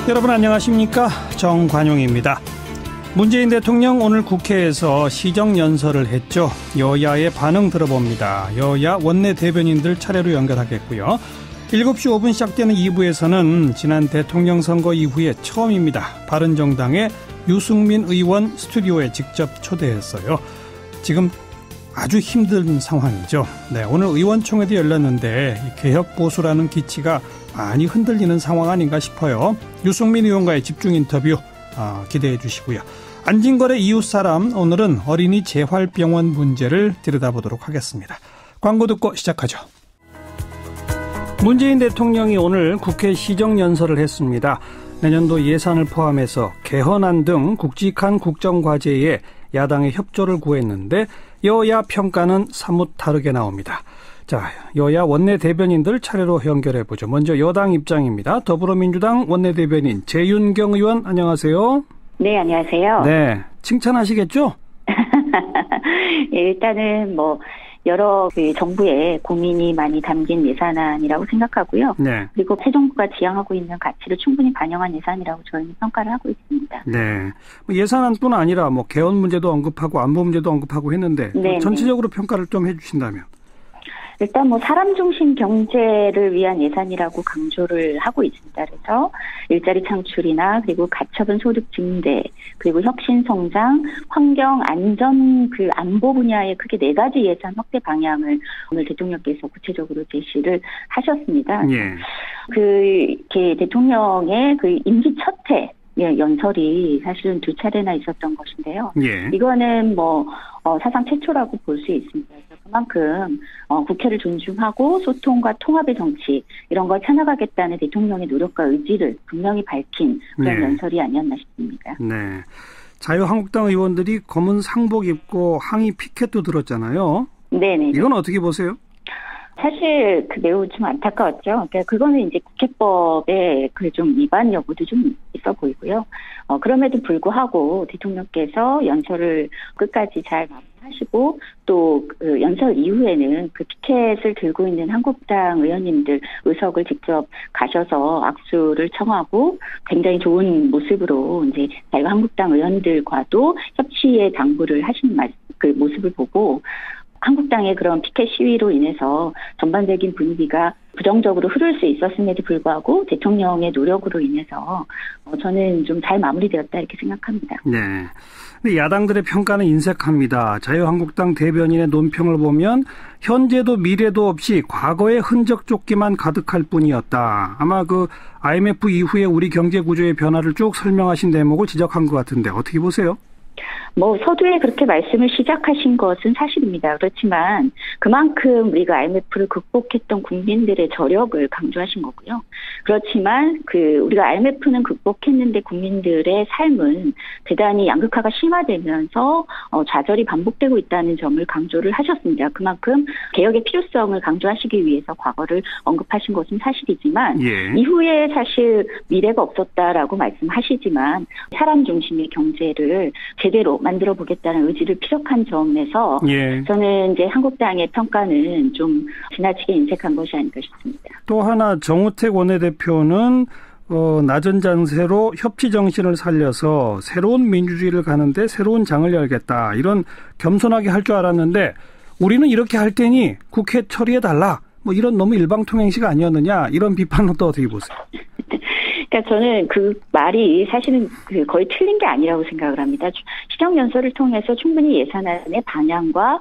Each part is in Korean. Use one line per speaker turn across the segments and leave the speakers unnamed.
여러분 안녕하십니까? 정관용입니다. 문재인 대통령 오늘 국회에서 시정연설을 했죠. 여야의 반응 들어봅니다. 여야 원내대변인들 차례로 연결하겠고요. 7시 5분 시작되는 2부에서는 지난 대통령 선거 이후에 처음입니다. 바른정당의 유승민 의원 스튜디오에 직접 초대했어요. 지금 아주 힘든 상황이죠. 네, 오늘 의원총회도 열렸는데 개혁보수라는 기치가 많이 흔들리는 상황 아닌가 싶어요. 유승민 의원과의 집중 인터뷰 기대해 주시고요. 안진걸의 이웃사람, 오늘은 어린이 재활병원 문제를 들여다보도록 하겠습니다. 광고 듣고 시작하죠. 문재인 대통령이 오늘 국회 시정연설을 했습니다. 내년도 예산을 포함해서 개헌안 등 굵직한 국정과제에 야당의 협조를 구했는데 여야 평가는 사뭇 다르게 나옵니다. 자, 여야 원내대변인들 차례로 연결해보죠. 먼저 여당 입장입니다. 더불어민주당 원내대변인 재윤경 의원 안녕하세요.
네, 안녕하세요.
네, 칭찬하시겠죠?
예, 일단은 여러 정부의 고민이 많이 담긴 예산안이라고 생각하고요.
네.
그리고 새 정부가 지향하고 있는 가치를 충분히 반영한 예산이라고 저희는 평가를 하고 있습니다.
네. 예산안뿐 아니라 개헌 문제도 언급하고 안보 문제도 언급하고 했는데 전체적으로 평가를 좀 해주신다면.
일단 사람 중심 경제를 위한 예산이라고 강조를 하고 있습니다. 그래서 일자리 창출이나 그리고 가처분 소득 증대, 그리고 혁신 성장, 환경, 안전, 안보 분야에 크게 4가지 예산 확대 방향을 오늘 대통령께서 구체적으로 제시를 하셨습니다.
예.
대통령의 임기 첫 해 연설이 사실은 2차례나 있었던 것인데요.
예.
이거는 사상 최초라고 볼 수 있습니다. 그래서 그만큼 국회를 존중하고 소통과 통합의 정치 이런 걸 찾아가겠다는 대통령의 노력과 의지를 분명히 밝힌 그런 연설이 아니었나 싶습니다.
네. 자유한국당 의원들이 검은 상복 입고 항의 피켓도 들었잖아요.
네네.
이건 어떻게 보세요?
사실 매우 좀 안타까웠죠. 그러니까 그거는 이제 국회법의 좀 위반 여부도 좀 있어 보이고요. 그럼에도 불구하고 대통령께서 연설을 끝까지 잘 마무리하시고 또 연설 이후에는 피켓을 들고 있는 한국당 의원님들 의석을 직접 가셔서 악수를 청하고 굉장히 좋은 모습으로 이제 자유한국당 의원들과도 협치의 당부를 하시는 모습을 보고 한국당의 그런 피켓 시위로 인해서 전반적인 분위기가 부정적으로 흐를 수 있었음에도 불구하고 대통령의 노력으로 인해서 저는 좀 잘 마무리되었다 이렇게 생각합니다.
네. 근데 야당들의 평가는 인색합니다. 자유한국당 대변인의 논평을 보면 현재도 미래도 없이 과거의 흔적 쫓기만 가득할 뿐이었다. 아마 IMF 이후에 우리 경제 구조의 변화를 쭉 설명하신 대목을 지적한 것 같은데 어떻게 보세요?
서두에 그렇게 말씀을 시작하신 것은 사실입니다. 그렇지만 그만큼 우리가 IMF를 극복했던 국민들의 저력을 강조하신 거고요. 그렇지만 우리가 IMF는 극복했는데 국민들의 삶은 대단히 양극화가 심화되면서 좌절이 반복되고 있다는 점을 강조를 하셨습니다. 그만큼 개혁의 필요성을 강조하시기 위해서 과거를 언급하신 것은 사실이지만 이후에 사실 미래가 없었다라고 말씀하시지만 사람 중심의 경제를 제대로 만들어 보겠다는 의지를 피력한 점에서 저는 이제 한국당의 평가는 좀 지나치게 인색한 것이 아닌가 싶습니다. 또
하나 정우택 원내대표는 낮은 잔세로 협치 정신을 살려서 새로운 민주주의를 가는데 새로운 장을 열겠다. 이런 겸손하게 할 줄 알았는데 우리는 이렇게 할 테니 국회 처리해달라. 이런 너무 일방통행식 아니었느냐. 이런 비판은 또 어떻게 보세요?
그러니까 저는 말이 사실은 거의 틀린 게 아니라고 생각을 합니다. 시정연설을 통해서 충분히 예산안의 방향과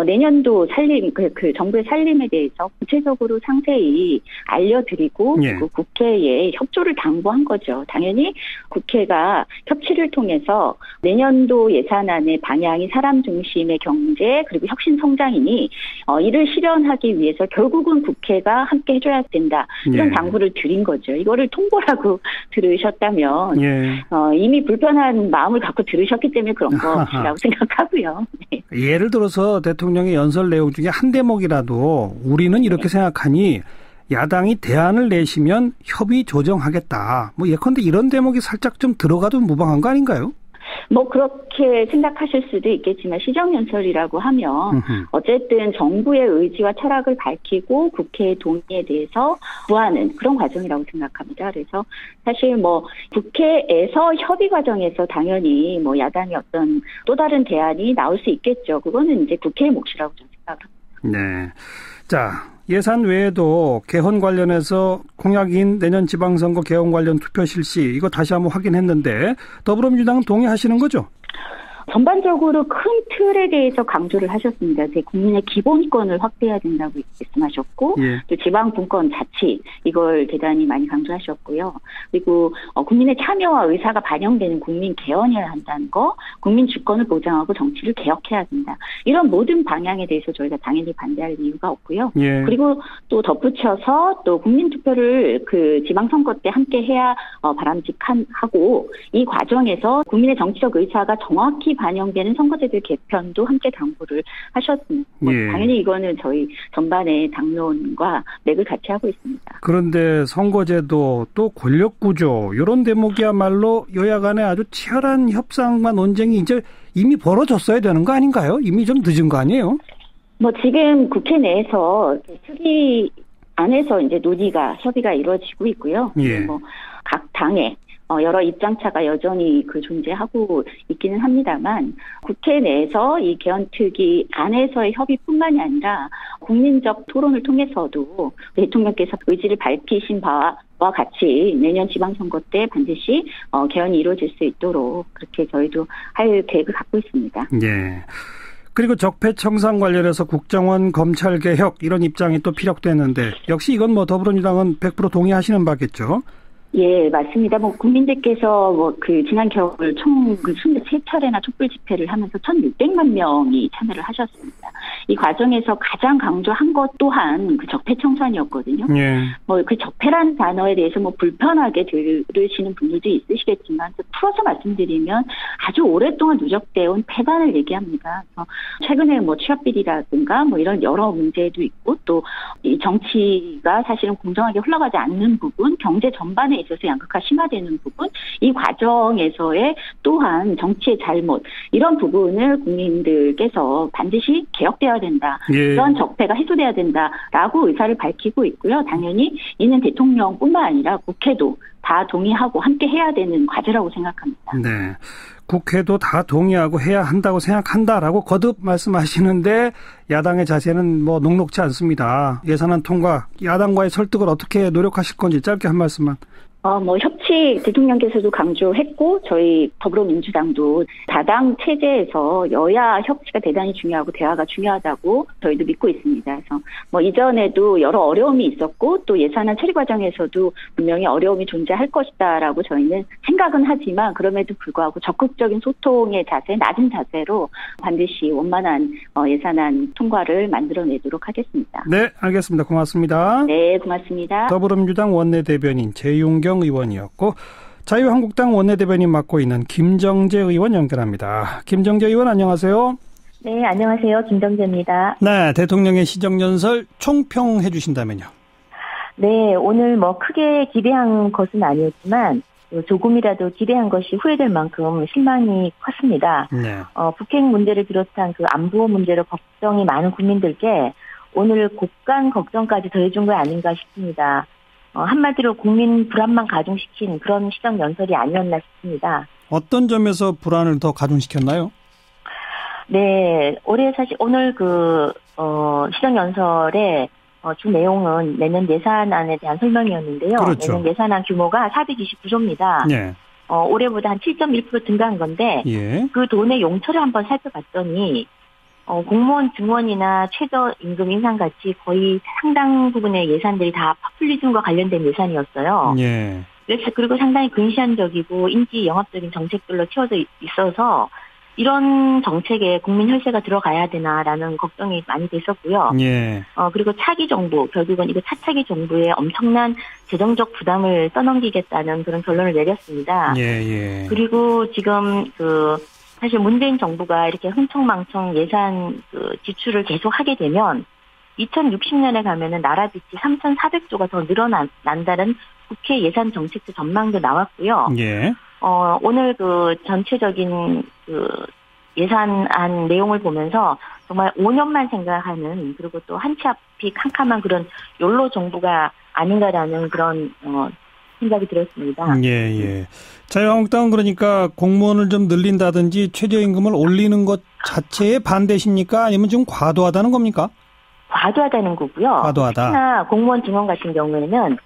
내년도 살림, 정부의 살림에 대해서 구체적으로 상세히 알려드리고 그리고 국회에 협조를 당부한 거죠. 당연히 국회가 협치를 통해서 내년도 예산안의 방향이 사람 중심의 경제 그리고 혁신 성장이니 이를 실현하기 위해서 결국은 국회가 함께 해줘야 된다. 이런 당부를 드린 거죠. 이거를 통보라고 들으셨다면 이미 불편한 마음을 갖고 들으셨기 때문에 그런 것이라고 생각하고요. 네.
예를 들어서 대통령의 연설 내용 중에 한 대목이라도 우리는 이렇게 생각하니 야당이 대안을 내시면 협의 조정하겠다. 예컨대 이런 대목이 살짝 좀 들어가도 무방한 거 아닌가요?
뭐 그렇게 생각하실 수도 있겠지만 시정연설이라고 하면 어쨌든 정부의 의지와 철학을 밝히고 국회의 동의에 대해서 구하는 그런 과정이라고 생각합니다. 그래서 사실 뭐 국회에서 협의 과정에서 당연히 뭐 야당의 어떤 또 다른 대안이 나올 수 있겠죠. 그거는 이제 국회의 몫이라고 저는 생각합니다.
네. 자, 예산 외에도 개헌 관련해서 공약인 내년 지방선거 개헌 관련 투표 실시 이거 다시 한번 확인했는데 더불어민주당은 동의하시는 거죠?
전반적으로 큰 틀에 대해서 강조를 하셨습니다. 국민의 기본권을 확대해야 된다고 말씀하셨고
예.
또 지방 분권 자치 이걸 대단히 많이 강조하셨고요. 그리고 국민의 참여와 의사가 반영되는 국민 개헌이어야 한다는 거, 국민 주권을 보장하고 정치를 개혁해야 된다. 이런 모든 방향에 대해서 저희가 당연히 반대할 이유가 없고요.
예.
그리고 또 덧붙여서 또 국민 투표를 그 지방선거 때 함께 해야 바람직하고 이 과정에서 국민의 정치적 의사가 정확히 반영되는 선거제도 개편도 함께 당부를 하셨습니다.
예.
당연히 이거는 저희 전반의 당론과 맥을 같이 하고 있습니다.
그런데 선거제도 또 권력구조 이런 대목이야말로 여야 간에 아주 치열한 협상과 논쟁이 이제 이미 벌어졌어야 되는 거 아닌가요? 이미 좀 늦은 거 아니에요?
뭐 지금 국회 내에서 특위 안에서 이제 협의가 이루어지고 있고요.
예.
뭐 각 당의 여러 입장차가 여전히 존재하고 있기는 합니다만 국회 내에서 이 개헌특위 안에서의 협의뿐만이 아니라 국민적 토론을 통해서도 대통령께서 의지를 밝히신 바와 같이 내년 지방선거 때 반드시 개헌이 이루어질 수 있도록 그렇게 저희도 할 계획을 갖고 있습니다.
예. 그리고 적폐청산 관련해서 국정원 검찰개혁 이런 입장이 또 피력되는데 역시 이건 뭐 더불어민주당은 100% 동의하시는 바겠죠?
예, 맞습니다. 뭐 국민들께서 지난 겨울 총 23차례나 촛불 집회를 하면서 1,600만 명이 참여를 하셨습니다. 이 과정에서 가장 강조한 것 또한 그 적폐청산이었거든요.
예.
뭐 그 적폐라는 단어에 대해서 뭐 불편하게 들으시는 분들도 있으시겠지만 풀어서 말씀드리면 아주 오랫동안 누적되어 온 폐단을 얘기합니다. 그래서 최근에 뭐 취업 비리라든가 뭐 이런 여러 문제도 있고 또 이 정치가 사실은 공정하게 흘러가지 않는 부분, 경제 전반에 있어서 양극화 심화되는 부분, 이 과정에서의 또한 정치의 잘못 이런 부분을 국민들께서 반드시 개혁되어야 된다.
예.
이런 적폐가 해소돼야 된다라고 의사를 밝히고 있고요. 당연히 이는 대통령뿐만 아니라 국회도 다 동의하고 함께 해야 되는 과제라고 생각합니다.
네. 국회도 다 동의하고 해야 한다고 생각한다라고 거듭 말씀하시는데 야당의 자세는 뭐 녹록지 않습니다. 예산안 통과, 야당과의 설득을 어떻게 노력하실 건지 짧게 한 말씀만.
협치 대통령께서도 강조했고 저희 더불어민주당도 다당 체제에서 여야 협치가 대단히 중요하고 대화가 중요하다고 저희도 믿고 있습니다. 그래서 뭐 이전에도 여러 어려움이 있었고 또 예산안 처리 과정에서도 분명히 어려움이 존재할 것이다라고 저희는 생각은 하지만 그럼에도 불구하고 적극적인 소통의 자세, 낮은 자세로 반드시 원만한 예산안 통과를 만들어내도록 하겠습니다.
네, 알겠습니다. 고맙습니다.
네, 고맙습니다.
더불어민주당 원내대변인 재윤경 의원이었고 자유한국당 원내대변인 맡고 있는 김정재 의원 연결합니다. 김정재 의원 안녕하세요.
네, 안녕하세요. 김정재입니다.
네, 대통령의 시정연설 총평해 주신다면요.
네, 오늘 뭐 크게 기대한 것은 아니었지만 조금이라도 기대한 것이 후회될 만큼 실망이 컸습니다.
네.
북핵 문제를 비롯한 그 안보 문제로 걱정이 많은 국민들께 오늘 곡간 걱정까지 더해준 거 아닌가 싶습니다. 한마디로 국민 불안만 가중시킨 그런 시정연설이 아니었나 싶습니다.
어떤 점에서 불안을 더 가중시켰나요?
네, 오늘 시정연설의 주 내용은 내년 예산안에 대한 설명이었는데요.
그렇죠.
내년 예산안 규모가 429조입니다.
네.
올해보다 한 7.1% 증가한 건데
예.
그 돈의 용처를 한번 살펴봤더니 공무원 증원이나 최저임금 인상 같이 거의 상당 부분의 예산들이 다 파퓰리즘과 관련된 예산이었어요.
예.
그리고 상당히 근시안적이고 인기 영합적인 정책들로 채워져 있어서 이런 정책에 국민 혈세가 들어가야 되나라는 걱정이 많이 됐었고요.
예.
그리고 차기 정부, 결국은 이거 차차기 정부에 엄청난 재정적 부담을 떠넘기겠다는 그런 결론을 내렸습니다.
예.
그리고 지금 사실 문재인 정부가 이렇게 흥청망청 예산 지출을 계속 하게 되면 2060년에 가면은 나라 빚이 3,400조가 더 늘어난다는 국회 예산 정책도 전망도 나왔고요.
예.
오늘 그 전체적인 그 예산안 내용을 보면서 정말 5년만 생각하는, 그리고 또 한 치 앞이 캄캄한 그런 욜로 정부가 아닌가라는 그런 생각이 들었습니다.
예. 자유한국당은 그러니까 공무원을 좀 늘린다든지 최저임금을 올리는 것 자체에 반대십니까? 아니면 좀 과도하다는 겁니까?
과도하다는 거고요.
과도하다.
특히나 공무원 증원 같은 경우에는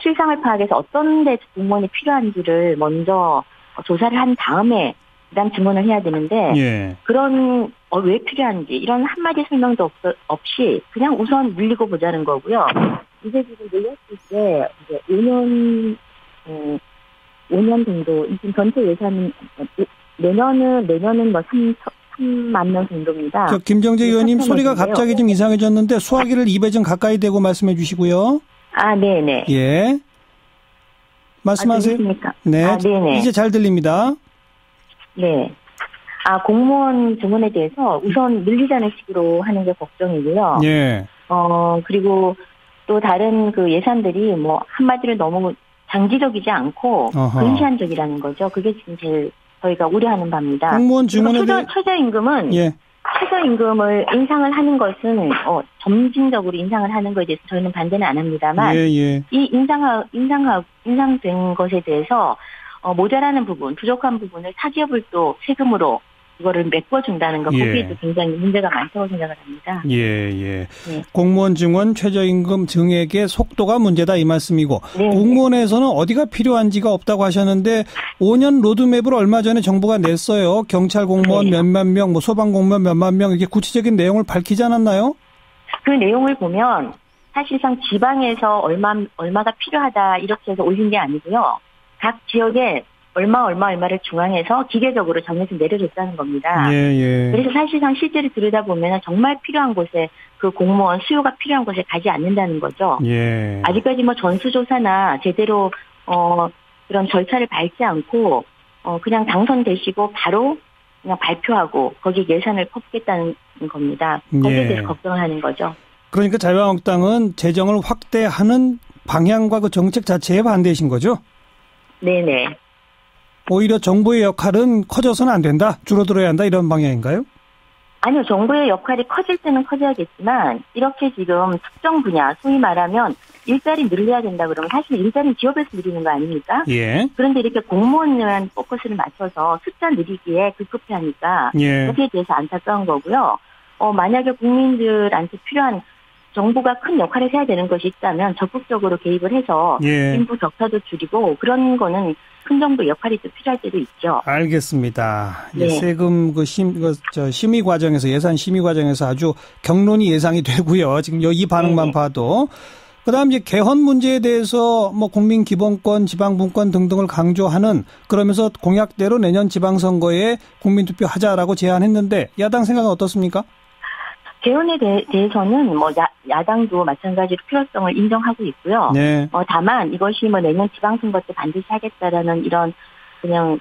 실상을 파악해서 어떤 데 공무원이 필요한지를 먼저 조사를 한 다음에 그다음 증원을 해야 되는데
예.
그런 왜 필요한지 이런 한마디 설명도 없이 그냥 우선 늘리고 보자는 거고요. 이제 지금 늘렸을 때 이제 5년 정도 지금 전체 예산은 내년은 뭐 3만 명 정도입니다.
김정재 의원님 소리가 갑자기 좀 이상해졌는데 수화기를 입에 좀 가까이 대고 말씀해 주시고요.
네네.
예. 말씀하세요. 네.
네네.
이제 잘 들립니다.
네. 공무원 증원에 대해서 우선 늘리자는 식으로 하는 게 걱정이고요.
예.
그리고 또 다른 그 예산들이 뭐 한마디로 너무 장기적이지 않고 근시안적이라는 거죠. 그게 지금 제일 저희가 우려하는 바입니다.
공무원 증원에 대해
최저임금은 최저임금을 인상을 하는 것은 점진적으로 인상을 하는 것에 대해서 저희는 반대는 안 합니다만 이 인상된 것에 대해서 모자라는 부분, 부족한 부분을 사기업을 또 세금으로 이거를 메꿔준다는 것, 거기에도 굉장히 문제가 많다고 생각을 합니다.
예. 공무원 증원 최저임금 증액의 속도가 문제다 이 말씀이고
네.
공무원에서는 어디가 필요한지가 없다고 하셨는데 5년 로드맵을 얼마 전에 정부가 냈어요. 경찰 공무원 몇만 명, 뭐 소방 공무원 몇만 명 이렇게 구체적인 내용을 밝히지 않았나요?
그 내용을 보면 사실상 지방에서 얼마가 필요하다 이렇게 해서 올린 게 아니고요. 각 지역에 얼마를 중앙에서 기계적으로 정해서 내려줬다는 겁니다. 그래서 사실상 실제로 들여다보면 정말 필요한 곳에 그 공무원 수요가 필요한 곳에 가지 않는다는 거죠. 아직까지 뭐 전수조사나 제대로 그런 절차를 밟지 않고 그냥 당선되시고 바로 그냥 발표하고 거기에 예산을 퍼붓겠다는 겁니다. 거기에 대해서 걱정을 하는 거죠.
그러니까 자유한국당은 재정을 확대하는 방향과 그 정책 자체에 반대이신 거죠?
네네.
오히려 정부의 역할은 커져서는 안 된다, 줄어들어야 한다 이런 방향인가요?
아니요. 정부의 역할이 커질 때는 커져야겠지만 이렇게 지금 특정 분야, 소위 말하면 일자리 늘려야 된다 그러면 사실 일자리는 기업에서 늘리는 거 아닙니까? 그런데 이렇게 공무원만 포커스를 맞춰서 숫자 늘리기에 급급해 하니까 거기에 대해서 안타까운 거고요. 만약에 국민들한테 필요한 정부가 큰 역할을 해야 되는 것이 있다면 적극적으로 개입을 해서 인구 격차도 줄이고 그런 거는 큰 정부 역할이 또 필요할 때도 있죠.
알겠습니다. 세금 심의 과정에서 예산 심의 과정에서 아주 격론이 예상이 되고요. 지금 이 반응만 봐도. 그다음 이제 개헌 문제에 대해서 뭐 국민 기본권, 지방분권 등등을 강조하는 그러면서 공약대로 내년 지방선거에 국민투표 하자라고 제안했는데 야당 생각은 어떻습니까?
개헌에 대해서는 뭐 야당도 마찬가지로 필요성을 인정하고 있고요. 다만 이것이 뭐 내년 지방선거 때 반드시 하겠다라는 이런 그냥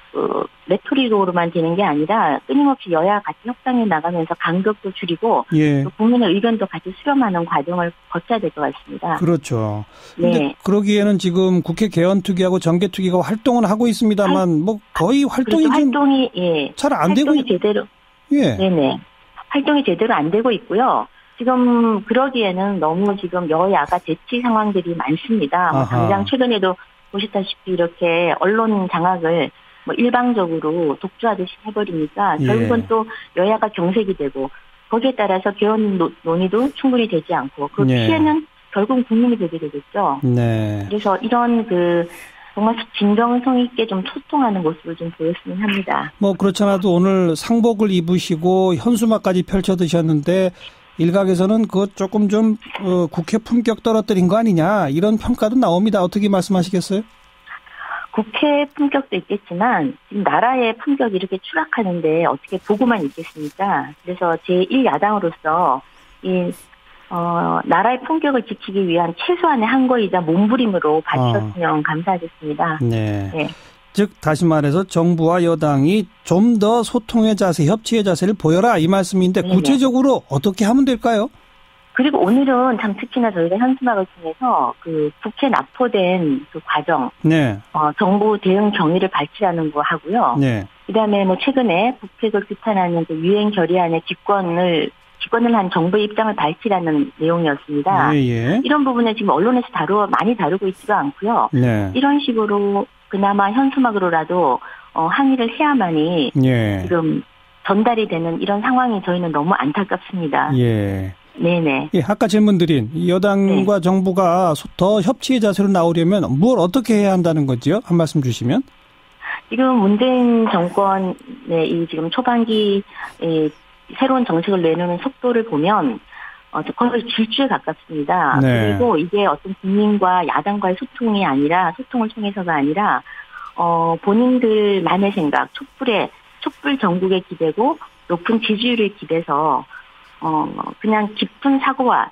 레토릭으로만 되는 게 아니라 끊임없이 여야 같이 협상에 나가면서 간격도 줄이고 또 국민의 의견도 같이 수렴하는 과정을 거쳐야 될 것 같습니다.
그렇죠. 그런데 그러기에는 지금 국회 개헌특위하고 정개특위가 활동은 하고 있습니다만 뭐 거의 활동이 잘 안 되고
제대로 활동이 제대로 안 되고 있고요. 지금 그러기에는 너무 지금 여야가 대치 상황들이 많습니다. 당장 최근에도 보시다시피 이렇게 언론 장악을 뭐 일방적으로 독주하듯이 해버리니까 결국은 또 여야가 경색이 되고 거기에 따라서 개헌 논의도 충분히 되지 않고 그 피해는 결국 국민이 되게 되겠죠. 그래서 이런 정말 진정성 있게 좀 소통하는 모습을 좀 보였으면 합니다.
뭐 그렇잖아도 오늘 상복을 입으시고 현수막까지 펼쳐 드셨는데 일각에서는 그것 조금 좀 국회 품격 떨어뜨린 거 아니냐 이런 평가도 나옵니다. 어떻게 말씀하시겠어요?
국회 품격도 있겠지만 지금 나라의 품격이 이렇게 추락하는데 어떻게 보고만 있겠습니까? 그래서 제1야당으로서 나라의 품격을 지키기 위한 최소한의 한거이자 몸부림으로 봐주셨으면 감사하겠습니다.
즉 다시 말해서 정부와 여당이 좀 더 소통의 자세, 협치의 자세를 보여라 이 말씀인데 구체적으로 어떻게 하면 될까요?
그리고 오늘은 참 특히나 저희가 현수막을 통해서 그 국회 납포된 그 과정,
네.
정부 대응 경위를 발췌하는 거 하고요.
네.
그다음에 뭐 최근에 북핵을 규탄하는 그 유엔 결의안의 집권을 한 정부의 입장을 발췌하는 내용이었습니다.
예, 예.
이런 부분에 지금 언론에서 많이 다루고 있지가 않고요.
네.
이런 식으로 그나마 현수막으로라도 항의를 해야만이
예.
지금 전달이 되는 이런 상황이 저희는 너무 안타깝습니다.
예.
네네.
예, 아까 질문 드린 여당과
네.
정부가 더 협치의 자세로 나오려면 뭘 어떻게 해야 한다는 거지요? 한 말씀 주시면.
지금 문재인 정권의 이 지금 초반기 새로운 정책을 내놓는 속도를 보면 거의 질주에 가깝습니다.
네.
그리고 이게 어떤 국민과 야당과의 소통을 통해서가 아니라 본인들만의 생각, 촛불 정국에 기대고 높은 지지율에 기대서 그냥 깊은 사고와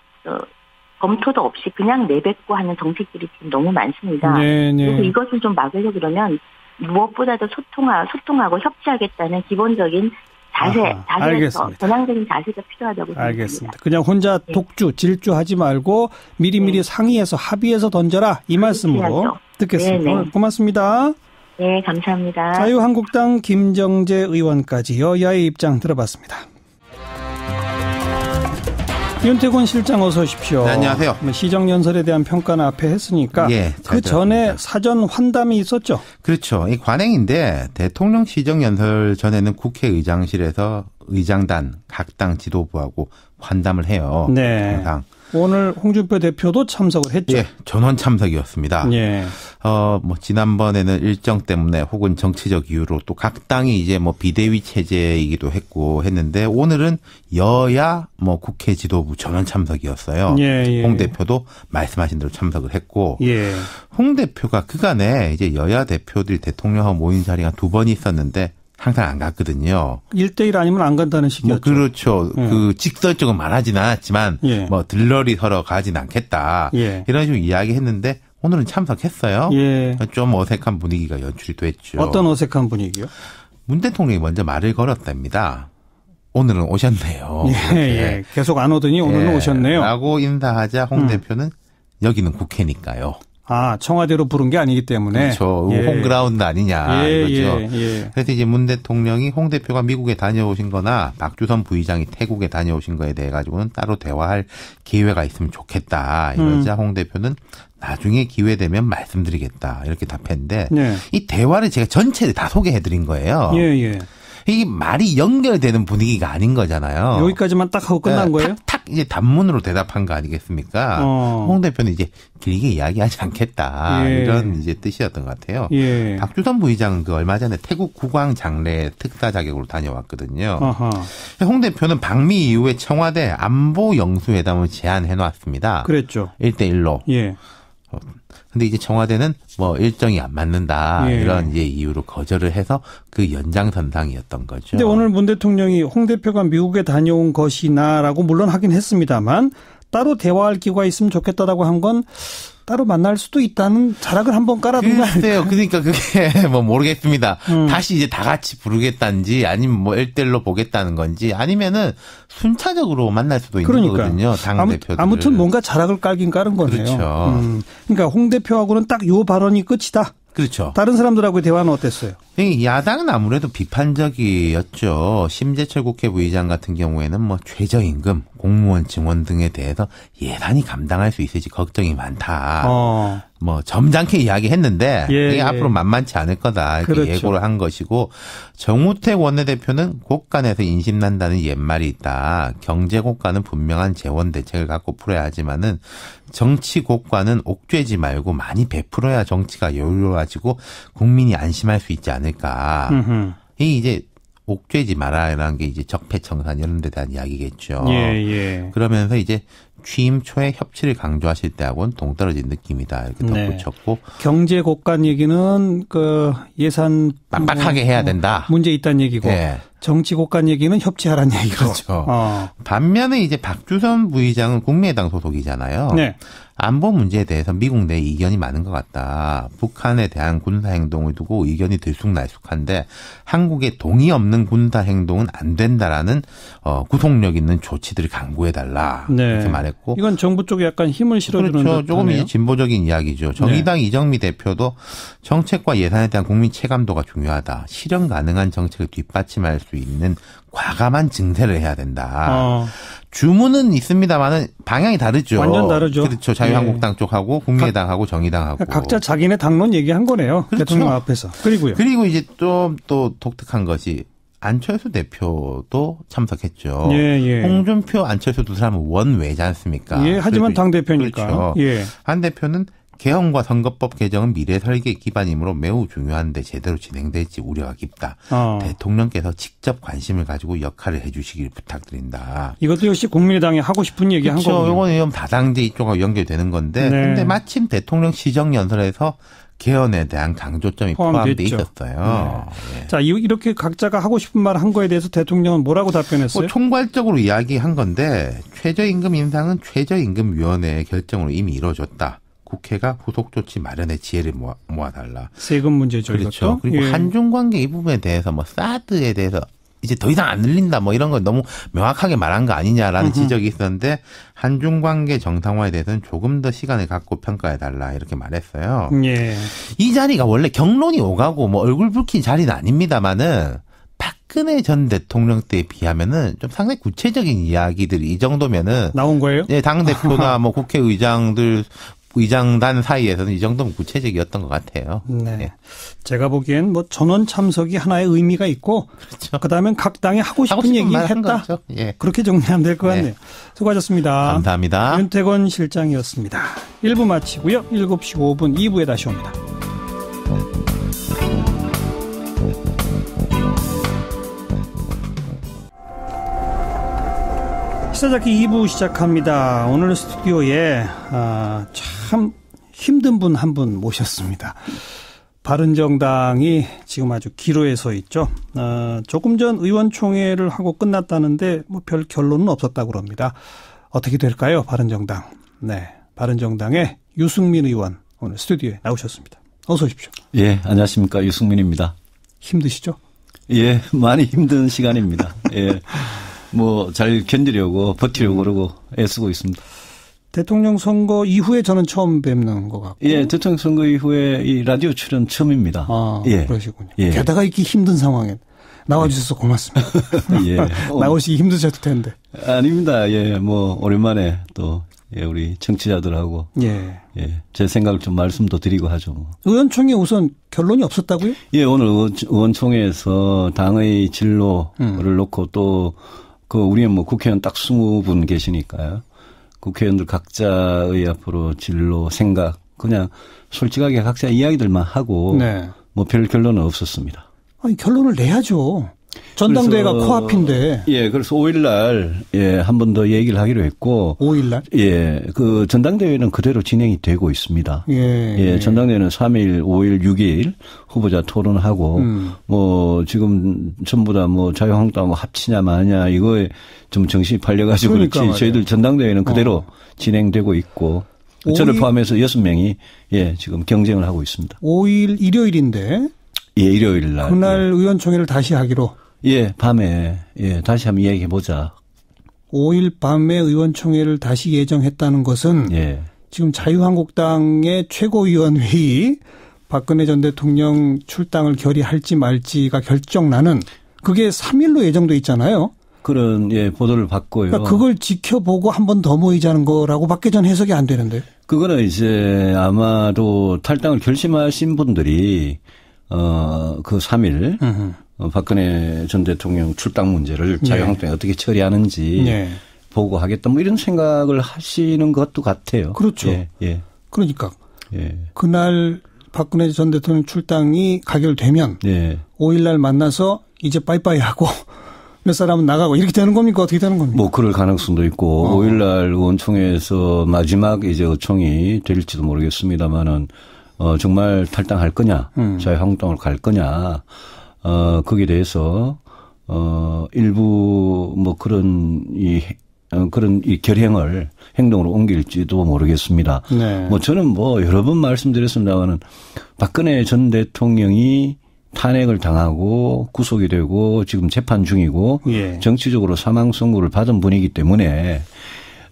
검토도 없이 그냥 내뱉고 하는 정책들이 지금 너무 많습니다.
네, 네.
그래서 이것을 좀 막으려고 그러면 무엇보다도 소통하고 협치하겠다는 기본적인 자세에서
알겠습니다.
전향적인 자세가 필요하다고 생각합니다.
알겠습니다. 그냥 혼자 질주하지 말고 미리미리 상의해서 합의해서 던져라 이 말씀으로
해야죠.
듣겠습니다.
네, 네.
오늘 고맙습니다.
네, 감사합니다.
자유한국당 김정재 의원까지 여야의 입장 들어봤습니다. 윤태곤 실장 어서 오십시오.
네, 안녕하세요.
시정연설에 대한 평가는 앞에 했으니까
예,
그 전에 사전 환담이 있었죠?
그렇죠. 이 관행인데 대통령 시정연설 전에는 국회의장실에서 의장단 각 당 지도부하고 환담을 해요.
네.
항상.
오늘 홍준표 대표도 참석을 했죠.
예, 전원 참석이었습니다.
예.
지난번에는 일정 때문에 혹은 정치적 이유로 또 각 당이 이제 비대위 체제이기도 했고 했는데 오늘은 여야 국회 지도부 전원 참석이었어요.
예, 예.
홍 대표도 말씀하신 대로 참석을 했고.
예.
홍 대표가 그간에 이제 여야 대표들이 대통령하고 모인 자리가 2번 있었는데 항상 안 갔거든요.
1대1 아니면 안 간다는 식이었죠.
그렇죠. 그 직설적으로 말하지는 않았지만
예.
들러리 서러 가진 않겠다.
예.
이런 식으로 이야기했는데 오늘은 참석했어요.
예.
좀 어색한 분위기가 연출이 됐죠.
어떤 어색한 분위기요?
문 대통령이 먼저 말을 걸었답니다. 오늘은 오셨네요.
예. 계속 안 오더니 오늘은 오셨네요.
라고 인사하자 홍 대표는 여기는 국회니까요.
청와대로 부른 게 아니기 때문에.
그렇죠.
예.
홈그라운드 아니냐 이거죠.
예.
그래서 이제 문 대통령이 홍 대표가 미국에 다녀오신 거나 박주선 부의장이 태국에 다녀오신 거에 대해 가지고는 따로 대화할 기회가 있으면 좋겠다. 이러자 홍 대표는 나중에 기회 되면 말씀드리겠다. 이렇게 답했는데
네.
이 대화를 제가 전체를 다 소개해드린 거예요.
예.
이게 말이 연결되는 분위기가 아닌 거잖아요.
여기까지만 딱 하고 끝난 거예요?
탁 이제 단문으로 대답한 거 아니겠습니까? 홍 대표는 이제 길게 이야기하지 않겠다.
예.
이런 이제 뜻이었던 것 같아요.
예.
박주선 부의장은 얼마 전에 태국 국왕 장례 특사 자격으로 다녀왔거든요.
아하.
홍 대표는 방미 이후에 청와대 안보 영수회담을 제안해 놨습니다.
그랬죠.
1대1로.
예.
근데 이제 청와대는 일정이 안 맞는다.
예.
이런 이제 이유로 거절을 해서 그 연장선상이었던 거죠.
근데 오늘 문 대통령이 홍 대표가 미국에 다녀온 것이나라고 물론 하긴 했습니다만 따로 대화할 기회가 있으면 좋겠다라고 한 건 따로 만날 수도 있다는 자락을 한번 깔아둔 거 아닐까요?
글쎄요. 그러니까 그게 모르겠습니다. 다시 이제 다 같이 부르겠다는지 아니면 1대1로 보겠다는 건지 아니면은 순차적으로 만날 수도 있는 거거든요. 당 대표들.
아무튼 뭔가 자락을 깔긴 깔은 거네요.
그렇죠.
그러니까 홍 대표하고는 딱 요 발언이 끝이다.
그렇죠.
다른 사람들하고의 대화는 어땠어요?
야당은 아무래도 비판적이었죠. 심재철 국회 부의장 같은 경우에는 최저임금, 공무원 증원 등에 대해서 예산이 감당할 수 있을지 걱정이 많다. 점잖게 이야기했는데 이게 앞으로 만만치 않을 거다 이렇게
그렇죠.
예고를 한 것이고 정우택 원내대표는 곳간에서 인심난다는 옛말이 있다. 경제 곳간은 분명한 재원 대책을 갖고 풀어야 하지만은 정치 곳간은 옥죄지 말고 많이 베풀어야 정치가 여유로워지고 국민이 안심할 수 있지 않을까. 이 이제 옥죄지 마라라는 게 이제 적폐청산 이런 데 대한 이야기겠죠.
예.
그러면서 이제 취임 초에 협치를 강조하실 때하고는 동떨어진 느낌이다 이렇게 덧붙였고
경제 곳간 얘기는 그 예산
빡빡하게 해야 된다.
문제 있다는 얘기고 정치 고관 얘기는 협치하라는 얘기고.
그렇죠. 반면에 이제 박주선 부의장은 국민의당 소속이잖아요.
네.
안보 문제에 대해서 미국 내 이견이 많은 것 같다. 북한에 대한 군사 행동을 두고 의견이 들쑥날쑥한데 한국에 동의 없는 군사 행동은 안 된다라는 구속력 있는 조치들을 강구해달라.
네.
이렇게 말했고.
이건 정부 쪽에 약간 힘을 실어주는
그렇죠. 조금
듯하네요.
이제 진보적인 이야기죠. 정의당 이정미 대표도 정책과 예산에 대한 국민 체감도가 중요하다. 실현 가능한 정책을 뒷받침할 수 있는 과감한 증세를 해야 된다. 주문은 있습니다만은 방향이 다르죠.
완전 다르죠.
그렇죠. 자유한국당 쪽하고 국민의당하고 정의당하고
각자 자기네 당론 얘기한 거네요.
그렇죠.
대통령 앞에서. 그리고
이제 좀 또 독특한 것이 안철수 대표도 참석했죠.
예.
홍준표, 안철수 두 사람은 원외지 않습니까?
예, 하지만 당 대표니까.
그렇죠.
예.
한 대표는 개헌과 선거법 개정은 미래 설계 기반이므로 매우 중요한데 제대로 진행될지 우려가 깊다. 대통령께서 직접 관심을 가지고 역할을 해 주시길 부탁드린다.
이것도 역시 국민의당이 하고 싶은 얘기 한 거군요.
그렇죠. 이거는 다당제 이쪽하고 연결되는 건데
네.
근데 마침 대통령 시정연설에서 개헌에 대한 강조점이 포함되어 있었어요.
네. 자, 이렇게 각자가 하고 싶은 말 한 거에 대해서 대통령은 뭐라고 답변했어요?
총괄적으로 이야기한 건데 최저임금 인상은 최저임금위원회의 결정으로 이미 이루어졌다. 국회가 후속조치 마련의 지혜를 모아달라.
세금 문제죠.
그렇죠.
이것도.
그리고
예.
한중관계 이 부분에 대해서 사드에 대해서 이제 더 이상 안 늘린다 이런 걸 너무 명확하게 말한 거 아니냐라는 지적이 있었는데 한중관계 정상화에 대해서는 조금 더 시간을 갖고 평가해달라 이렇게 말했어요.
예.
이 자리가 원래 경론이 오가고 얼굴 붉힌 자리는 아닙니다만은 박근혜 전 대통령 때에 비하면은 좀 상당히 구체적인 이야기들이 이 정도면은
나온 거예요?
네, 당대표나 의장단 사이에서는 이 정도면 구체적이었던 것 같아요.
네.
네.
제가 보기엔 전원 참석이 하나의 의미가 있고,
그렇죠.
그다음에 각 당이 하고 싶은 얘기 했다.
예.
그렇게 정리하면 될 것 같네요.
네.
수고하셨습니다.
감사합니다.
윤태권 실장이었습니다. 1부 마치고요. 7시 5분 2부에 다시 옵니다. 시사잡기 2부 시작합니다. 오늘 스튜디오에 참 힘든 분 한 분 모셨습니다. 바른정당이 지금 아주 기로에 서 있죠. 조금 전 의원총회를 하고 끝났다는데 별 결론은 없었다고 그럽니다. 어떻게 될까요? 바른정당. 네, 바른정당의 유승민 의원 오늘 스튜디오에 나오셨습니다. 어서 오십시오.
예, 안녕하십니까. 유승민입니다.
힘드시죠?
예, 많이 힘든 시간입니다. 예. 잘 견디려고 버티려고 그러고 애쓰고 있습니다.
대통령 선거 이후에 저는 처음 뵙는 것 같고.
예, 대통령 선거 이후에 이 라디오 출연 처음입니다.
예. 그러시군요.
예.
게다가 이렇게 힘든 상황에 나와주셔서 고맙습니다.
예.
나오시기 힘드셨을 텐데.
아닙니다. 예, 오랜만에 또, 예, 우리 정치자들하고.
예.
예, 제 생각을 좀 말씀도 드리고 하죠.
의원총회 우선 결론이 없었다고요?
예, 오늘 의원총회에서 당의 진로를 놓고 또, 우리는 국회의원 딱 20분 계시니까요. 국회의원들 각자의 앞으로 진로, 생각, 그냥 솔직하게 각자 이야기들만 하고.
네.
별 결론은 없었습니다.
아니, 결론을 내야죠. 전당대회가 코앞인데.
예, 그래서 5일날, 예, 한 번 더 얘기를 하기로 했고.
5일날?
예, 전당대회는 그대로 진행이 되고 있습니다.
예.
전당대회는 3일, 5일, 6일 후보자 토론하고, 지금 전부 다 자유한국당 합치냐 마냐, 이거에 좀 정신이 팔려가지고 그렇지.
말이에요.
저희들 전당대회는 그대로 진행되고 있고, 저를 포함해서 6명이, 예, 지금 경쟁을 하고 있습니다.
5일 일요일인데.
예, 일요일 날.
그날 의원총회를 다시 하기로.
예, 밤에, 예, 다시 한번 이야기해보자.
5일 밤에 의원총회를 다시 예정했다는 것은.
예.
지금 자유한국당의 최고위원회의 박근혜 전 대통령 출당을 결의할지 말지가 결정나는 그게 3일로 예정돼 있잖아요.
그런, 예, 보도를 받고요.
그러니까 그걸 지켜보고 한 번 더 모이자는 거라고 밖에 전 해석이 안 되는데.
그거는 이제 아마도 탈당을 결심하신 분들이 그 3일 박근혜 전 대통령 출당 문제를 자유한국당이 어떻게 처리하는지 보고 하겠다 이런 생각을 하시는 것도 같아요.
그렇죠.
예.
그러니까 그날 박근혜 전 대통령 출당이 가결되면 5일 날 만나서 이제 빠이빠이 하고 몇 사람은 나가고 이렇게 되는 겁니까? 어떻게 되는 겁니까?
그럴 가능성도 있고 5일 날 의원총회에서 마지막 이제 의총이 될지도 모르겠습니다만은 정말 탈당할 거냐, 자유한국당으로 갈 거냐, 거기에 대해서 일부 뭐 그런 이 결행을 행동으로 옮길지도 모르겠습니다.
네.
뭐 저는 뭐 여러 번 말씀드렸습니다만은 박근혜 전 대통령이 탄핵을 당하고 구속이 되고 지금 재판 중이고
예.
정치적으로 사망 선고를 받은 분이기 때문에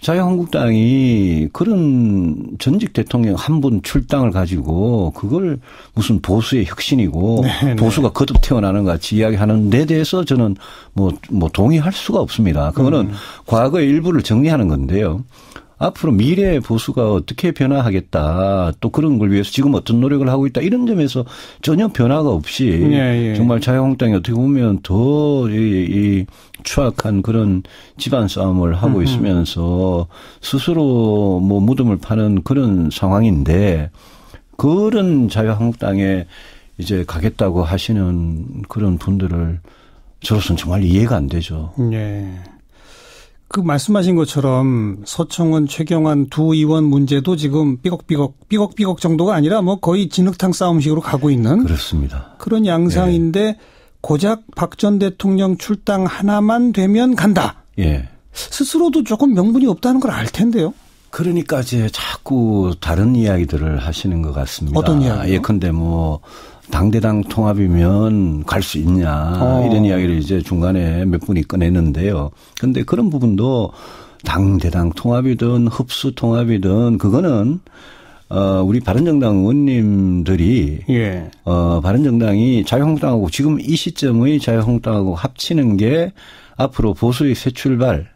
자유한국당이 그런 전직 대통령 한 분 출당을 가지고 그걸 무슨 보수의 혁신이고
네네.
보수가 거듭 태어나는 것 같이 이야기하는 데 대해서 저는 뭐 동의할 수가 없습니다. 그거는 과거의 일부를 정리하는 건데요. 앞으로 미래의 보수가 어떻게 변화하겠다. 또 그런 걸 위해서 지금 어떤 노력을 하고 있다. 이런 점에서 전혀 변화가 없이
예.
정말 자유한국당이 어떻게 보면 더 이 추악한 그런 집안 싸움을 하고 있으면서 스스로 뭐 무덤을 파는 그런 상황인데 그런 자유한국당에 이제 가겠다고 하시는 그런 분들을 저로서는 정말 이해가 안 되죠.
예. 그 말씀하신 것처럼 서청원, 최경환 두 의원 문제도 지금 삐걱삐걱 정도가 아니라 뭐 거의 진흙탕 싸움식으로 가고 있는
그렇습니다.
그런 양상인데 고작 박 전 대통령 출당 하나만 되면 간다.
예.
스스로도 조금 명분이 없다는 걸 알 텐데요.
그러니까 이제 자꾸 다른 이야기들을 하시는 것 같습니다.
어떤 이야기요?
예컨대 뭐 당대당 통합이면 갈 수 있냐 이런 이야기를 이제 중간에 몇 분이 꺼냈는데요. 그런데 그런 부분도 당대당 통합이든 흡수 통합이든 그거는 우리 바른정당 의원님들이
예.
바른정당이 자유한국당하고 지금 이 시점의 자유한국당하고 합치는 게 앞으로 보수의 새 출발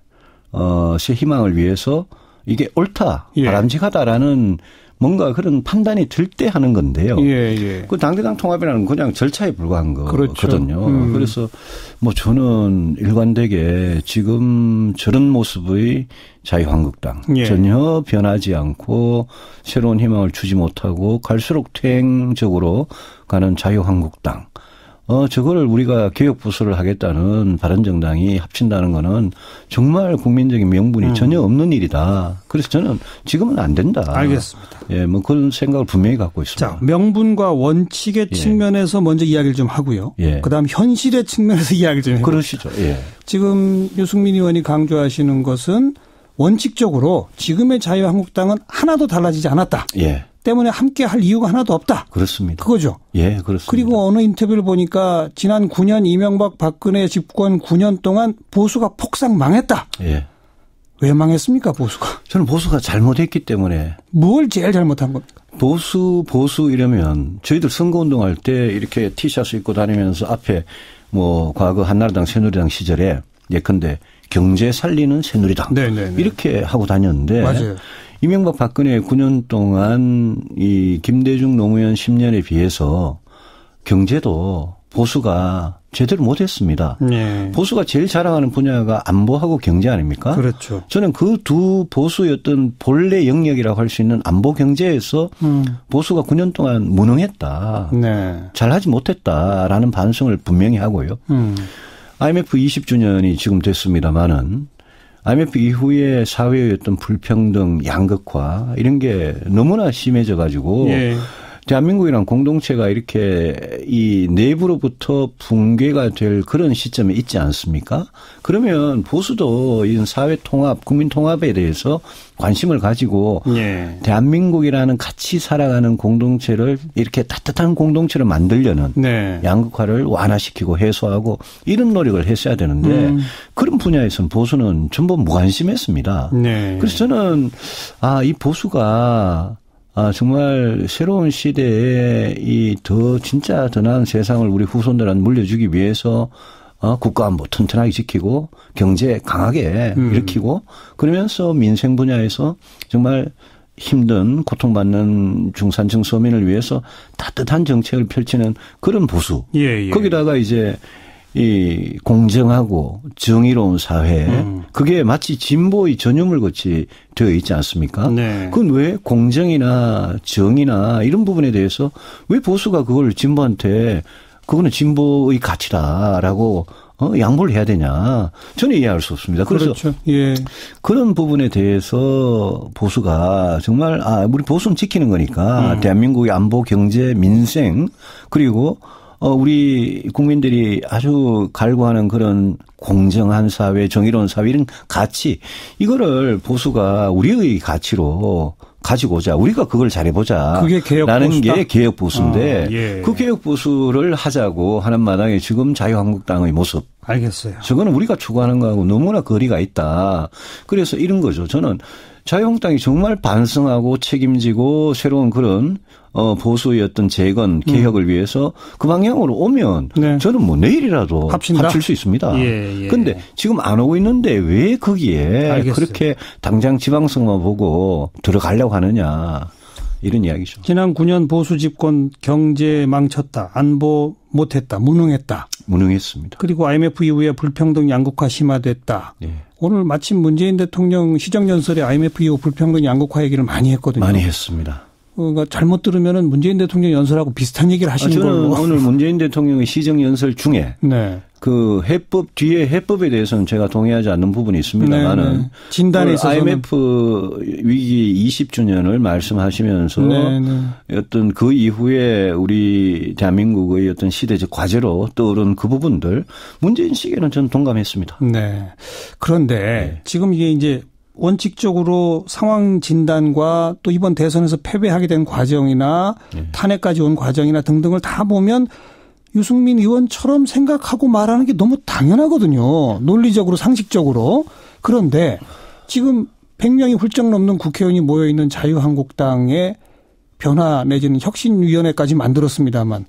새 희망을 위해서 이게 옳다
예.
바람직하다라는 뭔가 그런 판단이 들 때 하는 건데요.
예.
그 당대당 통합이라는 건 그냥 절차에 불과한 거거든요.
그렇죠.
그래서 뭐 저는 일관되게 지금 저런 모습의 자유한국당
예.
전혀 변하지 않고 새로운 희망을 주지 못하고 갈수록 퇴행적으로 가는 자유한국당. 저거를 우리가 개혁부수를 하겠다는 바른정당이 합친다는 거는 정말 국민적인 명분이 전혀 없는 일이다. 그래서 저는 지금은 안 된다.
알겠습니다.
예, 뭐 그런 생각을 분명히 갖고 있습니다.
자, 명분과 원칙의 측면에서 먼저 이야기를 좀 하고요.
예.
그다음 현실의 측면에서 이야기를 좀 해요.
그러시죠. 예.
지금 유승민 의원이 강조하시는 것은 원칙적으로 지금의 자유한국당은 하나도 달라지지 않았다.
예.
때문에 함께 할 이유가 하나도 없다.
그렇습니다.
그거죠.
예, 그렇습니다.
그리고 어느 인터뷰를 보니까 지난 9년 이명박 박근혜 집권 9년 동안 보수가 폭삭 망했다.
예.
왜 망했습니까, 보수가?
저는 보수가 잘못했기 때문에.
뭘 제일 잘못한 겁니까?
보수 이러면 저희들 선거운동할 때 이렇게 티셔츠 입고 다니면서 앞에 뭐 과거 한나라당 새누리당 시절에 예컨대 경제 살리는 새누리당.
네네네.
이렇게 하고 다녔는데.
맞아요.
이명박 박근혜 9년 동안 이 김대중 노무현 10년에 비해서 경제도 보수가 제대로 못했습니다.
네.
보수가 제일 자랑하는 분야가 안보하고 경제 아닙니까?
그렇죠.
저는 그 두 보수의 어떤 본래 영역이라고 할 수 있는 안보 경제에서 보수가 9년 동안 무능했다.
네.
잘하지 못했다라는 반성을 분명히 하고요. IMF 20주년이 지금 됐습니다마는 IMF 이후에 사회의 어떤 불평등, 양극화 이런 게 너무나 심해져 가지고
예.
대한민국이란 공동체가 이렇게 이 내부로부터 붕괴가 될 그런 시점에 있지 않습니까? 그러면 보수도 이런 사회 통합, 국민 통합에 대해서 관심을 가지고
예.
대한민국이라는 같이 살아가는 공동체를 이렇게 따뜻한 공동체를 만들려는
네.
양극화를 완화시키고 해소하고 이런 노력을 했어야 되는데 그런 분야에서는 보수는 전부 무관심했습니다.
네.
그래서 저는 이 보수가 정말 새로운 시대에 진짜 더 나은 세상을 우리 후손들한테 물려주기 위해서 국가 안보 튼튼하게 지키고 경제 강하게 일으키고 그러면서 민생 분야에서 정말 힘든 고통받는 중산층 서민을 위해서 따뜻한 정책을 펼치는 그런 보수.
예.
거기다가 이제 이 공정하고 정의로운 사회 그게 마치 진보의 전유물 같이 되어 있지 않습니까?
네.
그건 왜 공정이나 정의나 이런 부분에 대해서 왜 보수가 그걸 진보한테 그거는 진보의 가치다라고 양보를 해야 되냐? 저는 이해할 수 없습니다. 그래서
그렇죠. 예.
그런 부분에 대해서 보수가 정말 우리 보수는 지키는 거니까 대한민국의 안보, 경제, 민생 그리고 우리 국민들이 아주 갈구하는 그런 공정한 사회, 정의로운 사회 이런 가치 이거를 보수가 우리의 가치로 가지고자 우리가 그걸 잘해보자.
그게
라는 게 개혁 보수인데
예.
그 개혁 보수를 하자고 하는 마당에 지금 자유한국당의 모습.
알겠어요.
저거는 우리가 추구하는 거하고 너무나 거리가 있다. 그래서 이런 거죠. 저는 자유한국당이 정말 반성하고 책임지고 새로운 그런 보수의 어떤 재건 개혁을 위해서 그 방향으로 오면 네. 저는 뭐 내일이라도 합칠 수 있습니다. 그런데 지금 안 오고 있는데 왜 거기에 알겠어요. 그렇게 당장 지방선거만 보고 들어가려고 하느냐. 이런 이야기죠.
지난 9년 보수 집권 경제 망쳤다. 안보 못했다. 무능했다.
무능했습니다.
그리고 IMF 이후에 불평등 양극화 심화됐다. 네. 오늘 마침 문재인 대통령 시정연설에 IMF 이후 불평등 양극화 얘기를 많이 했거든요.
많이 했습니다.
그러니까 잘못 들으면은 문재인 대통령 연설하고 비슷한 얘기를 하시는
저는
걸로.
오늘 문재인 대통령의 시정연설 중에 네. 그 해법 뒤에 해법에 대해서는 제가 동의하지 않는 부분이 있습니다만은
네. 진단에 있어서는
IMF 위기 20주년을 말씀하시면서 네. 어떤 그 이후에 우리 대한민국의 어떤 시대적 과제로 떠오른 그 부분들 문재인 씨에게는 저는 동감했습니다.
네. 그런데 네. 지금 이게 이제 원칙적으로 상황 진단과 또 이번 대선에서 패배하게 된 과정이나 네. 탄핵까지 온 과정이나 등등을 다 보면 유승민 의원처럼 생각하고 말하는 게 너무 당연하거든요. 논리적으로 상식적으로. 그런데 지금 100명이 훌쩍 넘는 국회의원이 모여있는 자유한국당의 변화 내지는 혁신위원회까지 만들었습니다만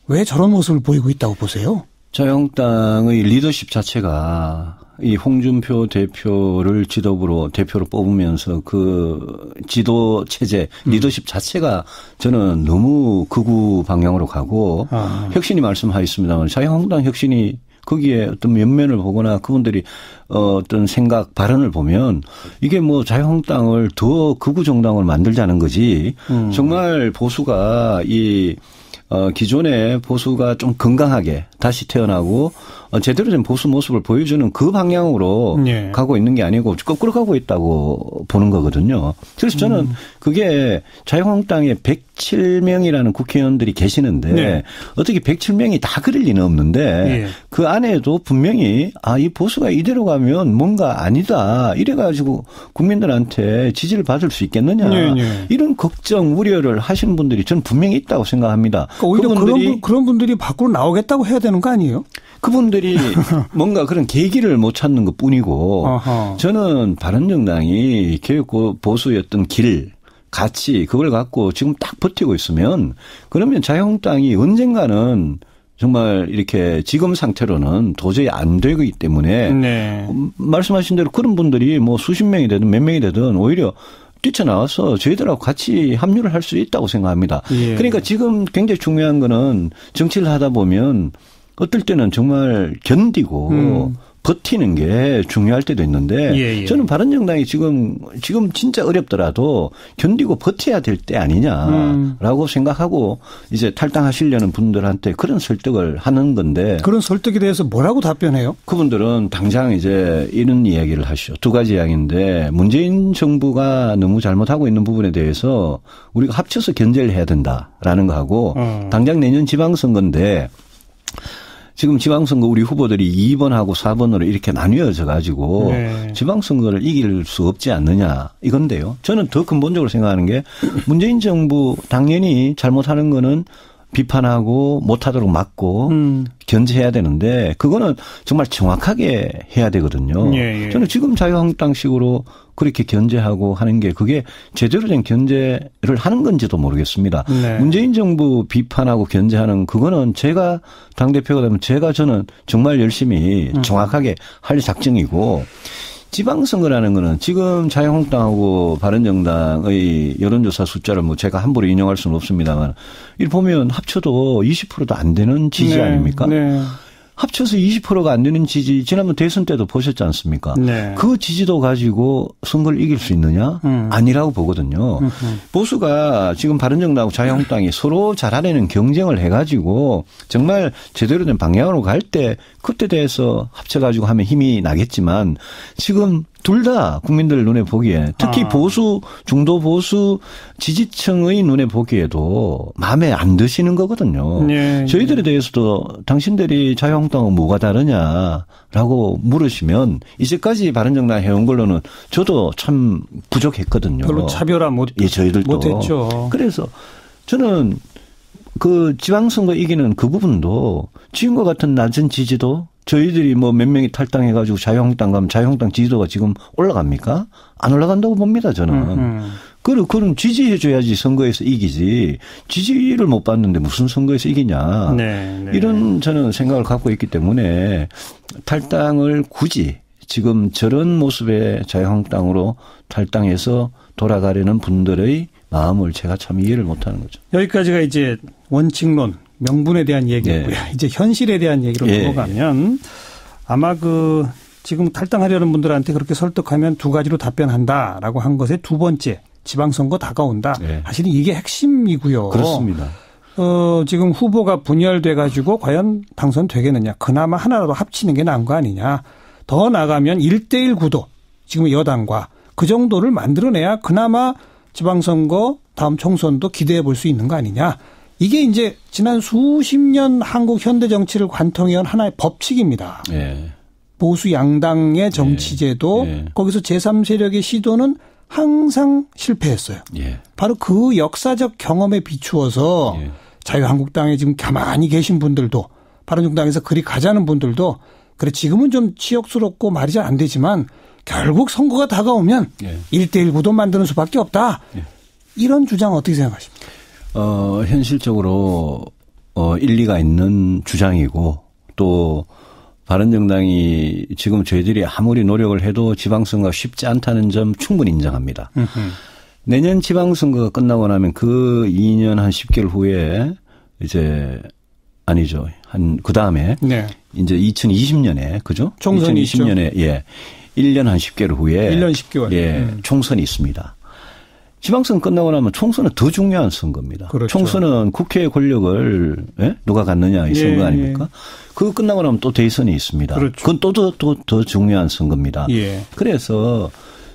왜 저런 모습을 보이고 있다고 보세요?
자유한국당의 리더십 자체가 이 홍준표 대표를 대표로 뽑으면서 그 지도 체제 리더십 자체가 저는 너무 극우 방향으로 가고 혁신이 말씀하셨습니다만 자유한국당 혁신이 거기에 어떤 면면을 보거나 그분들이 어떤 생각 발언을 보면 이게 뭐 자유한국당을 더 극우 정당을 만들자는 거지 정말 보수가 기존의 보수가 좀 건강하게 다시 태어나고 제대로 된 보수 모습을 보여주는 그 방향으로 네. 가고 있는 게 아니고 거꾸로 가고 있다고 보는 거거든요. 그래서 저는 그게 자유한국당에 107명이라는 국회의원들이 계시는데 네. 어떻게 107명이 다 그럴 리는 없는데 네. 그 안에도 분명히 이 보수가 이대로 가면 뭔가 아니다. 이래가지고 국민들한테 지지를 받을 수 있겠느냐. 네. 이런 걱정, 우려를 하시는 분들이 저는 분명히 있다고 생각합니다.
그러니까 오히려 그런 분들이 밖으로 나오겠다고 해야 되는 거 아니에요?
그분들이 뭔가 그런 계기를 못 찾는 것 뿐이고 저는 바른정당이 개혁 보수였던 길, 가치 그걸 갖고 지금 딱 버티고 있으면 그러면 자유한국당이 언젠가는 정말 이렇게 지금 상태로는 도저히 안 되기 때문에 네. 말씀하신 대로 그런 분들이 뭐 수십 명이 되든 몇 명이 되든 오히려 뛰쳐나와서 저희들하고 같이 합류를 할 수 있다고 생각합니다. 예. 그러니까 지금 굉장히 중요한 거는 정치를 하다 보면 어떨 때는 정말 견디고 버티는 게 중요할 때도 있는데 예. 저는 바른정당이 지금 진짜 어렵더라도 견디고 버텨야 될 때 아니냐라고 생각하고 이제 탈당하시려는 분들한테 그런 설득을 하는 건데
그런 설득에 대해서 뭐라고 답변해요?
그분들은 당장 이제 이런 이야기를 하시죠. 두 가지 이야기인데 문재인 정부가 너무 잘못하고 있는 부분에 대해서 우리가 합쳐서 견제를 해야 된다라는 거하고 당장 내년 지방선거인데 지금 지방선거 우리 후보들이 2번하고 4번으로 이렇게 나뉘어져 가지고 네. 지방선거를 이길 수 없지 않느냐 이건데요. 저는 더 근본적으로 생각하는 게 문재인 정부 당연히 잘못하는 거는 비판하고 못하도록 막고 견제해야 되는데 그거는 정말 정확하게 해야 되거든요. 예, 예. 저는 지금 자유한국당식으로 그렇게 견제하고 하는 게 그게 제대로 된 견제를 하는 건지도 모르겠습니다. 네. 문재인 정부 비판하고 견제하는 그거는 제가 당대표가 되면 저는 정말 열심히 정확하게 할 작정이고 지방선거라는 거는 지금 자유한국당하고 바른정당의 여론조사 숫자를 뭐 제가 함부로 인용할 수는 없습니다만 이를 보면 합쳐도 20%도 안 되는 지지 네. 아닙니까? 네. 합쳐서 20%가 안 되는 지지 지난번 대선 때도 보셨지 않습니까? 네. 그 지지도 가지고 선거를 이길 수 있느냐? 아니라고 보거든요. 보수가 지금 바른정당하고 자유한국당이 서로 잘하려는 경쟁을 해가지고 정말 제대로 된 방향으로 갈 때 그때 대해서 합쳐가지고 하면 힘이 나겠지만 지금 둘 다 국민들 눈에 보기에 특히 보수 중도 보수 지지층의 눈에 보기에도 마음에 안 드시는 거거든요.
네.
저희들에 대해서도 당신들이 자유한국당은 뭐가 다르냐라고 물으시면 이제까지 바른정당 해온 걸로는 저도 참 부족했거든요.
별로 차별화
저희들도
못했죠.
그래서 저는 그 지방선거 이기는 그 부분도 지금과 같은 낮은 지지도 저희들이 뭐 몇 명이 탈당해가지고 자유한국당 가면 자유한국당 지지도가 지금 올라갑니까? 안 올라간다고 봅니다, 저는. 그럼 지지해줘야지 선거에서 이기지. 지지를 못 받는데 무슨 선거에서 이기냐. 네. 이런 저는 생각을 갖고 있기 때문에 탈당을 굳이 지금 저런 모습의 자유한국당으로 탈당해서 돌아가려는 분들의 마음을 제가 참 이해를 못하는 거죠.
여기까지가 이제 원칙론, 명분에 대한 얘기고요. 네. 이제 현실에 대한 얘기로 넘어가면 아마 지금 탈당하려는 분들한테 그렇게 설득하면 두 가지로 답변한다라고 한 것의 두 번째, 지방선거 다가온다. 네. 사실은 이게 핵심이고요.
그렇습니다.
지금 후보가 분열돼 가지고 과연 당선되겠느냐. 그나마 하나라도 합치는 게 나은 거 아니냐. 더 나가면 1대1 구도, 지금 여당과 그 정도를 만들어내야 그나마 지방선거 다음 총선도 기대해 볼 수 있는 거 아니냐. 이게 이제 지난 수십 년 한국 현대 정치를 관통해온 하나의 법칙입니다. 네. 보수 양당의 정치제도 거기서 제3세력의 시도는 항상 실패했어요. 바로 그 역사적 경험에 비추어서 자유한국당에 지금 가만히 계신 분들도 바른정당에서 그리 가자는 분들도 그래 지금은 좀 치욕스럽고 말이 잘 안 되지만 결국 선거가 다가오면 1대1 구도 만드는 수밖에 없다. 이런 주장 어떻게 생각하십니까?
현실적으로 일리가 있는 주장이고 또 바른정당이 지금 저희들이 아무리 노력을 해도 지방선거가 쉽지 않다는 점 충분히 인정합니다. 내년 지방선거가 끝나고 나면 그 2년 한 10개월 후에 이제 아니죠. 그 다음에 이제 2020년에 그죠?
총선이
2020년에 1년 한 10개월 후에
1년 10개월.
총선이 있습니다. 지방선 끝나고 나면 총선은 더 중요한 선거입니다.
그렇죠.
총선은 국회의 권력을 누가 갖느냐 이 선거 아닙니까? 그거 끝나고 나면 또 대선이 있습니다.
그렇죠.
그건 또 더 중요한 선거입니다. 그래서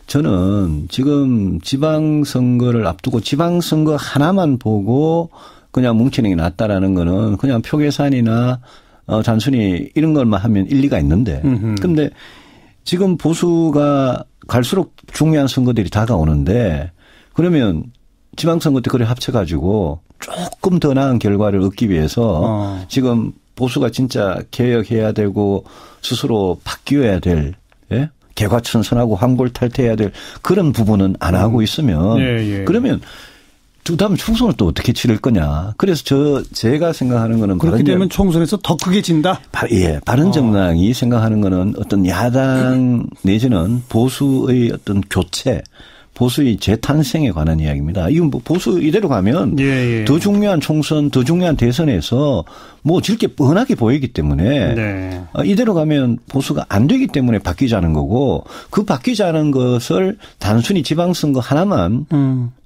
저는 지금 지방선거를 앞두고 지방선거 하나만 보고 그냥 뭉치는 게 낫다라는 거는 그냥 표 계산이나 단순히 이런 것만 하면 일리가 있는데 근데 지금 보수가 갈수록 중요한 선거들이 다가오는데 그러면 지방선거 때 그래 합쳐가지고 조금 더 나은 결과를 얻기 위해서 지금 보수가 진짜 개혁해야 되고 스스로 바뀌어야 될 개과천선하고 환골탈태해야 될 그런 부분은 안 하고 있으면 그러면 다음 총선을 또 어떻게 치를 거냐. 그래서 제가 생각하는 거는
그렇게 되면 총선에서 더 크게 진다?
바른정당이 생각하는 거는 어떤 야당 내지는 보수의 어떤 교체 보수의 재탄생에 관한 이야기입니다. 이건 뭐 보수 이대로 가면 더 중요한 총선, 더 중요한 대선에서 뭐 질 게 뻔하게 보이기 때문에 이대로 가면 보수가 안 되기 때문에 바뀌자는 거고 그 바뀌자는 것을 단순히 지방선거 하나만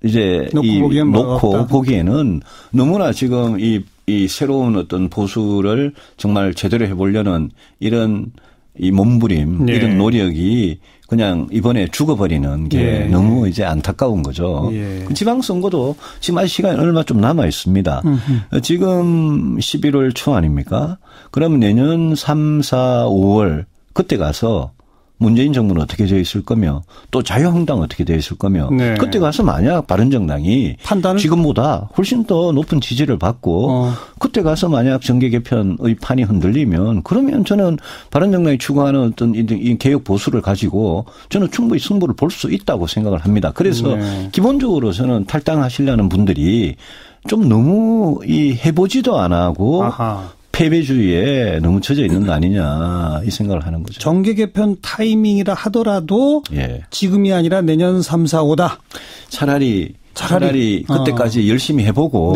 이제 놓고 보기에는 너무나 지금 이 새로운 어떤 보수를 정말 제대로 해보려는 이런 이 몸부림, 이런 노력이 그냥 이번에 죽어버리는 게 너무 이제 안타까운 거죠. 지방선거도 지금 아직 시간이 얼마 좀 남아 있습니다. 지금 11월 초 아닙니까? 그러면 내년 3, 4, 5월 그때 가서 문재인 정부는 어떻게 되어 있을 거며 또 자유한국당은 어떻게 되어 있을 거며 그때 가서 만약 바른정당이 판단을 지금보다 훨씬 더 높은 지지를 받고 그때 가서 만약 정계 개편의 판이 흔들리면 그러면 저는 바른정당이 추구하는 어떤 이 개혁 보수를 가지고 저는 충분히 승부를 볼 수 있다고 생각을 합니다. 그래서 기본적으로 저는 탈당하시려는 분들이 좀 너무 해보지도 안 하고 패배주의에 너무 젖어 있는 거 아니냐 이 생각을 하는 거죠.
정계 개편 타이밍이라 하더라도 지금이 아니라 내년 3, 4, 5다.
차라리 그때까지 열심히 해보고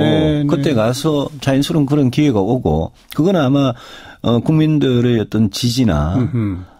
그때 가서 자연스러운 그런 기회가 오고 그건 아마 국민들의 어떤 지지나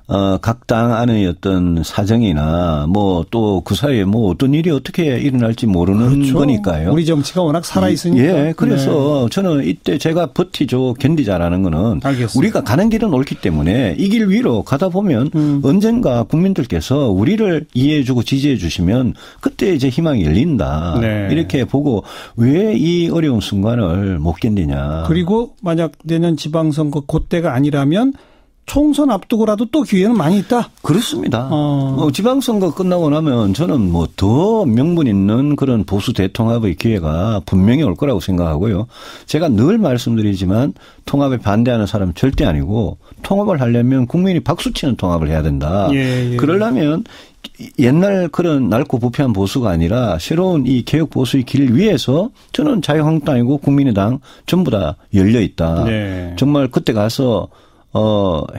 각 당 안의 어떤 사정이나 뭐 또 그 사이에 뭐 어떤 일이 어떻게 일어날지 모르는
그렇죠.
거니까요.
우리 정치가 워낙 살아있으니까.
예, 그래서 저는 이때 제가 버티죠, 견디자라는 거는
알겠습니다.
우리가 가는 길은 옳기 때문에 이 길 위로 가다 보면 언젠가 국민들께서 우리를 이해해주고 지지해주시면 그때 이제 희망이 열린다.
네.
이렇게 보고 왜 이 어려운 순간을 못 견디냐.
그리고 만약 내년 지방선거 그때가 아니라면 총선 앞두고라도 또 기회는 많이 있다?
그렇습니다. 지방선거 끝나고 나면 저는 뭐 더 명분 있는 그런 보수 대통합의 기회가 분명히 올 거라고 생각하고요. 제가 늘 말씀드리지만 통합에 반대하는 사람은 절대 아니고 통합을 하려면 국민이 박수치는 통합을 해야 된다.
예.
그러려면 옛날 그런 낡고 부패한 보수가 아니라 새로운 이 개혁 보수의 길 위에서 저는 자유한국당이고 국민의당 전부 다 열려 있다.
네.
정말 그때 가서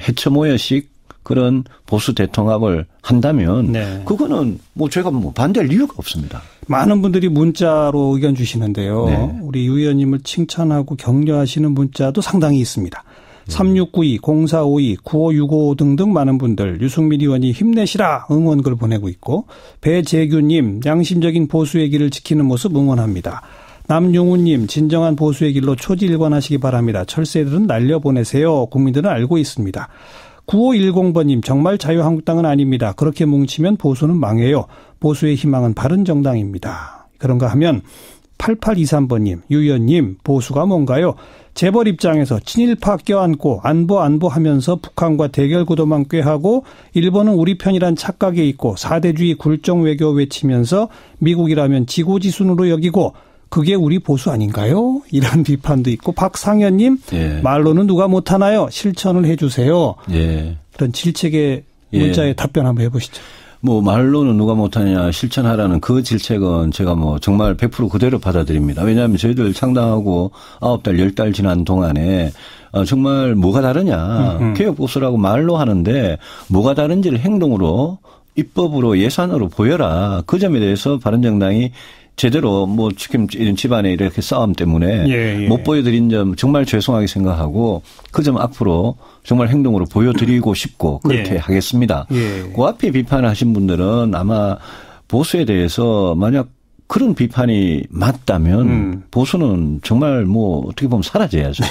해처 모여식 그런 보수 대통합을 한다면
네.
그거는 뭐 제가 뭐 반대할 이유가 없습니다.
많은 분들이 문자로 의견 주시는데요.
네.
우리 유 의원님을 칭찬하고 격려하시는 문자도 상당히 있습니다. 3692, 0452, 9565 등등 많은 분들 유승민 의원이 힘내시라 응원글 보내고 있고 배재규님 양심적인 보수의 길을 지키는 모습 응원합니다. 남용우님 진정한 보수의 길로 초지일관하시기 바랍니다. 철새들은 날려보내세요. 국민들은 알고 있습니다. 9510번님 정말 자유한국당은 아닙니다. 그렇게 뭉치면 보수는 망해요. 보수의 희망은 바른정당입니다. 그런가 하면 8823번님 유 의원님 보수가 뭔가요? 재벌 입장에서 친일파 껴안고 안보 하면서 북한과 대결 구도만 꾀하고 일본은 우리 편이란 착각에 있고 사대주의 굴종 외교 외치면서 미국이라면 지고지순으로 여기고 그게 우리 보수 아닌가요? 이런 비판도 있고 박상현님
예.
말로는 누가 못하나요? 실천을 해 주세요.
예.
그런 질책의 문자에 답변 한번 해보시죠.
뭐 말로는 누가 못하냐 실천하라는 그 질책은 제가 뭐 정말 100% 그대로 받아들입니다. 왜냐하면 저희들 창당하고 9달 10달 지난 동안에 정말 뭐가 다르냐. 개혁보수라고 말로 하는데 뭐가 다른지를 행동으로 입법으로 예산으로 보여라. 그 점에 대해서 바른정당이 제대로 뭐 지금 집안에 이렇게 싸움 때문에 못 보여드린 점 정말 죄송하게 생각하고 그 점 앞으로 정말 행동으로 보여드리고 싶고 그렇게 하겠습니다. 그 앞에 비판하신 분들은 아마 보수에 대해서 만약 그런 비판이 맞다면 보수는 정말 뭐 어떻게 보면 사라져야죠.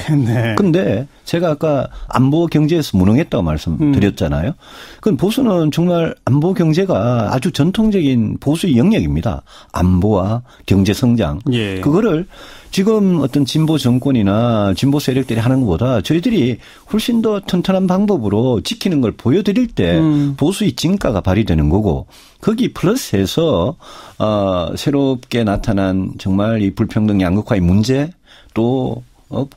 그런데 네. 제가 아까 안보 경제에서 무능했다고 말씀드렸잖아요. 그럼 보수는 정말 안보 경제가 아주 전통적인 보수의 영역입니다. 안보와 경제 성장. 예. 그거를 지금 어떤 진보 정권이나 진보 세력들이 하는 것보다 저희들이 훨씬 더 튼튼한 방법으로 지키는 걸 보여드릴 때 보수의 진가가 발휘되는 거고 거기 플러스해서 새롭게 나타난 정말 이 불평등 양극화의 문제 또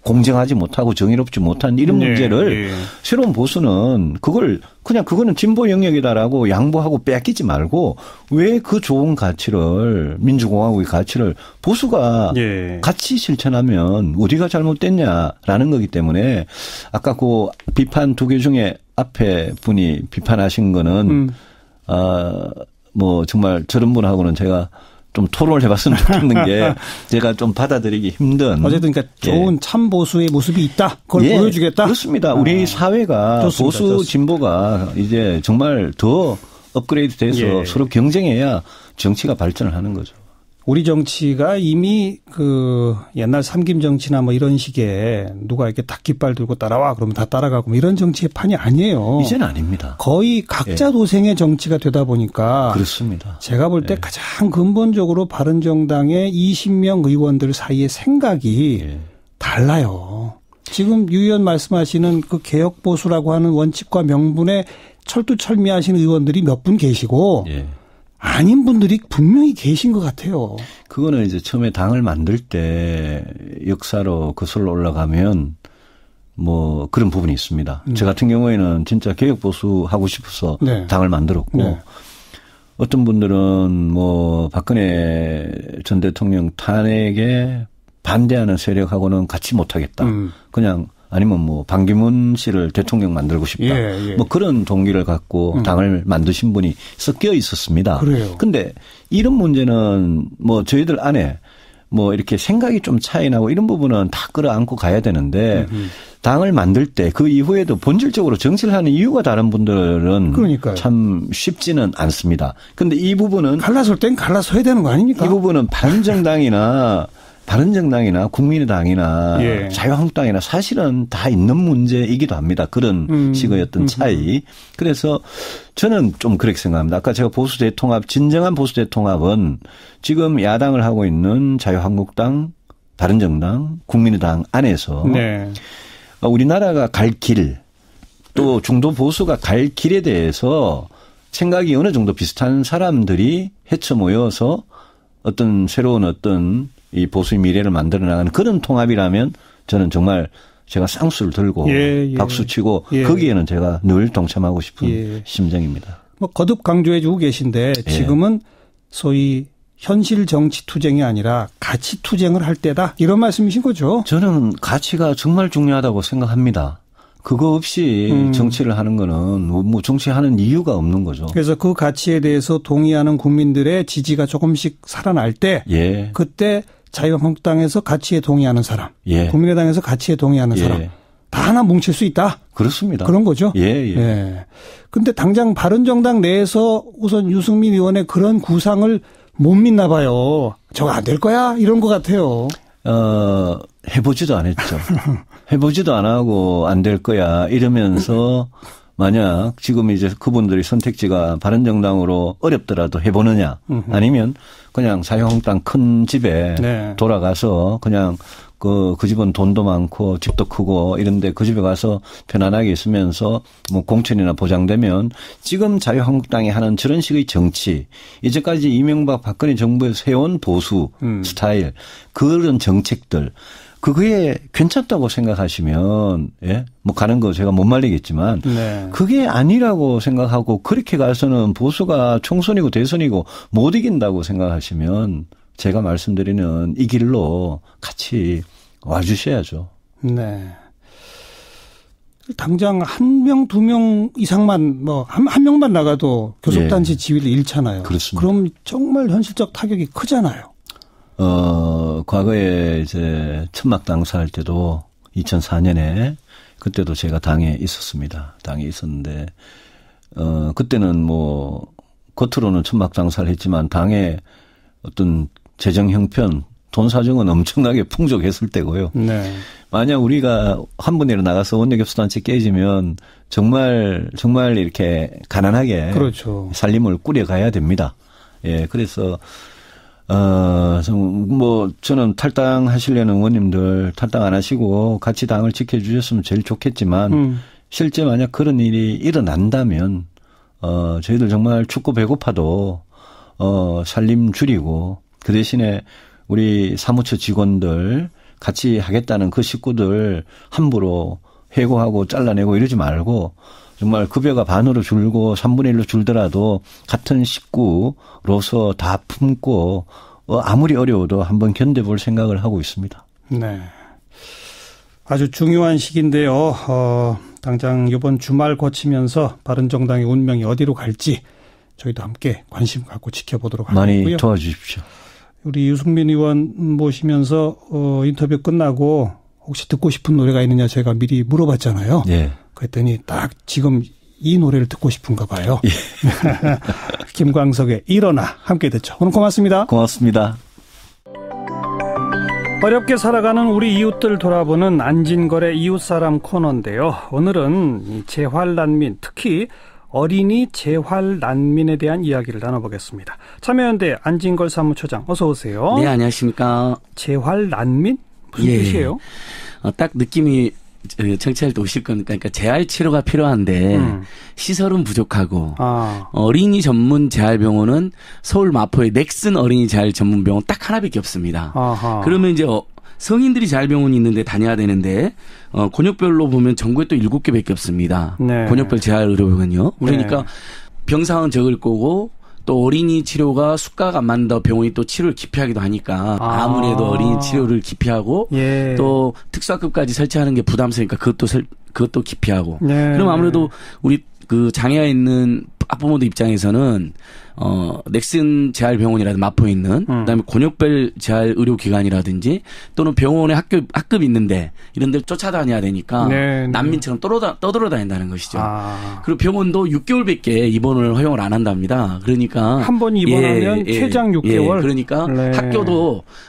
공정하지 못하고 정의롭지 못한 이런 문제를 새로운 보수는 그거는 진보 영역이다라고 양보하고 뺏기지 말고 왜 그 좋은 가치를 민주공화국의 가치를 보수가 같이 실천하면 어디가 잘못됐냐라는 거기 때문에 아까 그 비판 두 개 중에 앞에 분이 비판하신 거는 뭐 정말 저런 분하고는 제가 좀 토론을 해봤으면 좋겠는 게 제가 좀 받아들이기 힘든.
어쨌든 그러니까 좋은 참 보수의 모습이 있다. 그걸 보여주겠다.
그렇습니다. 우리 사회가 좋습니다. 보수 진보가 이제 정말 더 업그레이드 돼서 서로 경쟁해야 정치가 발전을 하는 거죠.
우리 정치가 이미 그 옛날 삼김 정치나 뭐 이런 식의 누가 이렇게 딱 깃발 들고 따라와 그러면 다 따라가고 뭐 이런 정치의 판이 아니에요.
이제는 아닙니다.
거의 각자 도생의 정치가 되다 보니까
그렇습니다.
제가 볼 때 가장 근본적으로 바른정당의 20명 의원들 사이의 생각이 달라요. 지금 유 의원 말씀하시는 그 개혁보수라고 하는 원칙과 명분에 철두철미하시는 의원들이 몇 분 계시고 아닌 분들이 분명히 계신 것 같아요.
그거는 이제 처음에 당을 만들 때 역사로 거슬러 올라가면 뭐 그런 부분이 있습니다. 저 같은 경우에는 진짜 개혁보수 하고 싶어서 당을 만들었고 어떤 분들은 뭐 박근혜 전 대통령 탄핵에 반대하는 세력하고는 같이 못하겠다. 그냥 아니면 뭐 반기문 씨를 대통령 만들고 싶다. 뭐 그런 동기를 갖고 당을 만드신 분이 섞여 있었습니다.
그래요.
근데 이런 문제는 뭐 저희들 안에 뭐 이렇게 생각이 좀 차이 나고 이런 부분은 다 끌어안고 가야 되는데 당을 만들 때 그 이후에도 본질적으로 정치를 하는 이유가 다른 분들은
그러니까요.
참 쉽지는 않습니다. 그런데 이 부분은
갈라설 땐 갈라서야 되는 거 아닙니까?
이 부분은 바른정당이나 국민의당이나
예.
자유한국당이나 사실은 다 있는 문제이기도 합니다. 그런 식의 어떤 차이. 그래서 저는 좀 그렇게 생각합니다. 아까 제가 보수 대통합, 진정한 보수 대통합은 지금 야당을 하고 있는 자유한국당, 바른정당, 국민의당 안에서
네.
우리나라가 갈 길, 또 중도 보수가 갈 길에 대해서 생각이 어느 정도 비슷한 사람들이 헤쳐 모여서 어떤 새로운 어떤 이 보수의 미래를 만들어 나가는 그런 통합이라면 저는 정말 제가 쌍수를 들고 박수치고 거기에는 제가 늘 동참하고 싶은 심정입니다.
뭐 거듭 강조해 주고 계신데 지금은 소위 현실 정치 투쟁이 아니라 가치 투쟁을 할 때다 이런 말씀이신 거죠?
저는 가치가 정말 중요하다고 생각합니다. 그거 없이 정치를 하는 거는 뭐 정치하는 이유가 없는 거죠.
그래서 그 가치에 대해서 동의하는 국민들의 지지가 조금씩 살아날 때 그때 자유한국당에서 가치에 동의하는 사람, 국민의당에서 가치에 동의하는 사람 다 하나 뭉칠 수 있다.
그렇습니다.
그런 거죠.
예.
근데 당장 바른정당 내에서 우선 유승민 의원의 그런 구상을 못 믿나 봐요. 저거 안 될 거야? 이런 것 같아요.
해보지도 안 했죠. 해보지도 안 하고 안 될 거야 이러면서 만약 지금 이제 그분들이 선택지가 바른정당으로 어렵더라도 해보느냐 아니면 그냥 자유한국당 큰 집에 돌아가서 그냥 그 집은 돈도 많고 집도 크고 이런데 그 집에 가서 편안하게 있으면서 뭐 공천이나 보장되면 지금 자유한국당이 하는 저런 식의 정치 이제까지 이명박 박근혜 정부에서 해온 보수 스타일 그런 정책들 그게 괜찮다고 생각하시면 뭐 가는 거 제가 못 말리겠지만 그게 아니라고 생각하고 그렇게 가서는 보수가 총선이고 대선이고 못 이긴다고 생각하시면 제가 말씀드리는 이 길로 같이 와주셔야죠.
네. 당장 한 명, 두 명 이상만 한 명만 나가도 교섭단체 지위를 잃잖아요.
그렇습니다.
그럼 정말 현실적 타격이 크잖아요.
과거에 이제 천막 당사할 때도 2004년에 그때도 제가 당에 있었습니다. 당에 있었는데 그때는 뭐 겉으로는 천막 당사를 했지만 당에 어떤 재정 형편 돈 사정은 엄청나게 풍족했을 때고요. 만약 우리가 한 분이라 나가서 원내교섭단체 깨지면 정말 이렇게 가난하게 살림을 꾸려가야 됩니다. 그래서 저는 탈당하시려는 의원님들 탈당 안 하시고 같이 당을 지켜주셨으면 제일 좋겠지만 실제 만약 그런 일이 일어난다면 저희들 정말 춥고 배고파도 살림 줄이고 그 대신에 우리 사무처 직원들 같이 하겠다는 그 식구들 함부로 해고하고 잘라내고 이러지 말고 정말 급여가 반으로 줄고 3분의 1로 줄더라도 같은 식구로서 다 품고 아무리 어려워도 한번 견뎌볼 생각을 하고 있습니다.
네. 아주 중요한 시기인데요. 당장 이번 주말 거치면서 바른정당의 운명이 어디로 갈지 저희도 함께 관심 갖고 지켜보도록 하겠고요.
많이 도와주십시오.
우리 유승민 의원 모시면서 인터뷰 끝나고 혹시 듣고 싶은 노래가 있느냐 제가 미리 물어봤잖아요. 그랬더니 딱 지금 이 노래를 듣고 싶은가 봐요. 김광석의 일어나 함께 듣죠. 오늘 고맙습니다.
고맙습니다.
어렵게 살아가는 우리 이웃들 돌아보는 안진걸의 이웃사람 코너인데요. 오늘은 재활난민, 특히 어린이 재활난민에 대한 이야기를 나눠보겠습니다. 참여연대 안진걸 사무처장 어서 오세요.
네, 안녕하십니까.
재활난민? 무슨 뜻이에요?
딱 느낌이 청취할 때 오실 겁니까? 그러니까 재활 치료가 필요한데 시설은 부족하고 어린이 전문 재활병원은 서울 마포의 넥슨 어린이 재활 전문병원 딱 하나밖에 없습니다. 그러면 이제 성인들이 재활병원이 있는데 다녀야 되는데 권역별로 보면 전국에 또 7개밖에 없습니다. 권역별 재활의료병원이요. 그러니까 병상은 적을 거고 또 어린이 치료가 수가가 안 맞는다 병원이 또 치료를 기피하기도 하니까 아무래도 어린이 치료를 기피하고 또 특수학급까지 설치하는 게 부담스러우니까 그것도 기피하고 그럼 아무래도 우리 그 장애가 있는 학부모들 입장에서는 넥슨 재활병원이라든지 마포에 있는 그다음에 곤욕별 재활의료기관이라든지 또는 병원에 학급 있는데 이런 데를 쫓아다녀야 되니까 네, 난민처럼 떠돌아다닌다는 것이죠. 그리고 병원도 6개월밖에 입원을 허용을 안 한답니다. 그러니까
한 번 입원하면 최장 6개월.
그러니까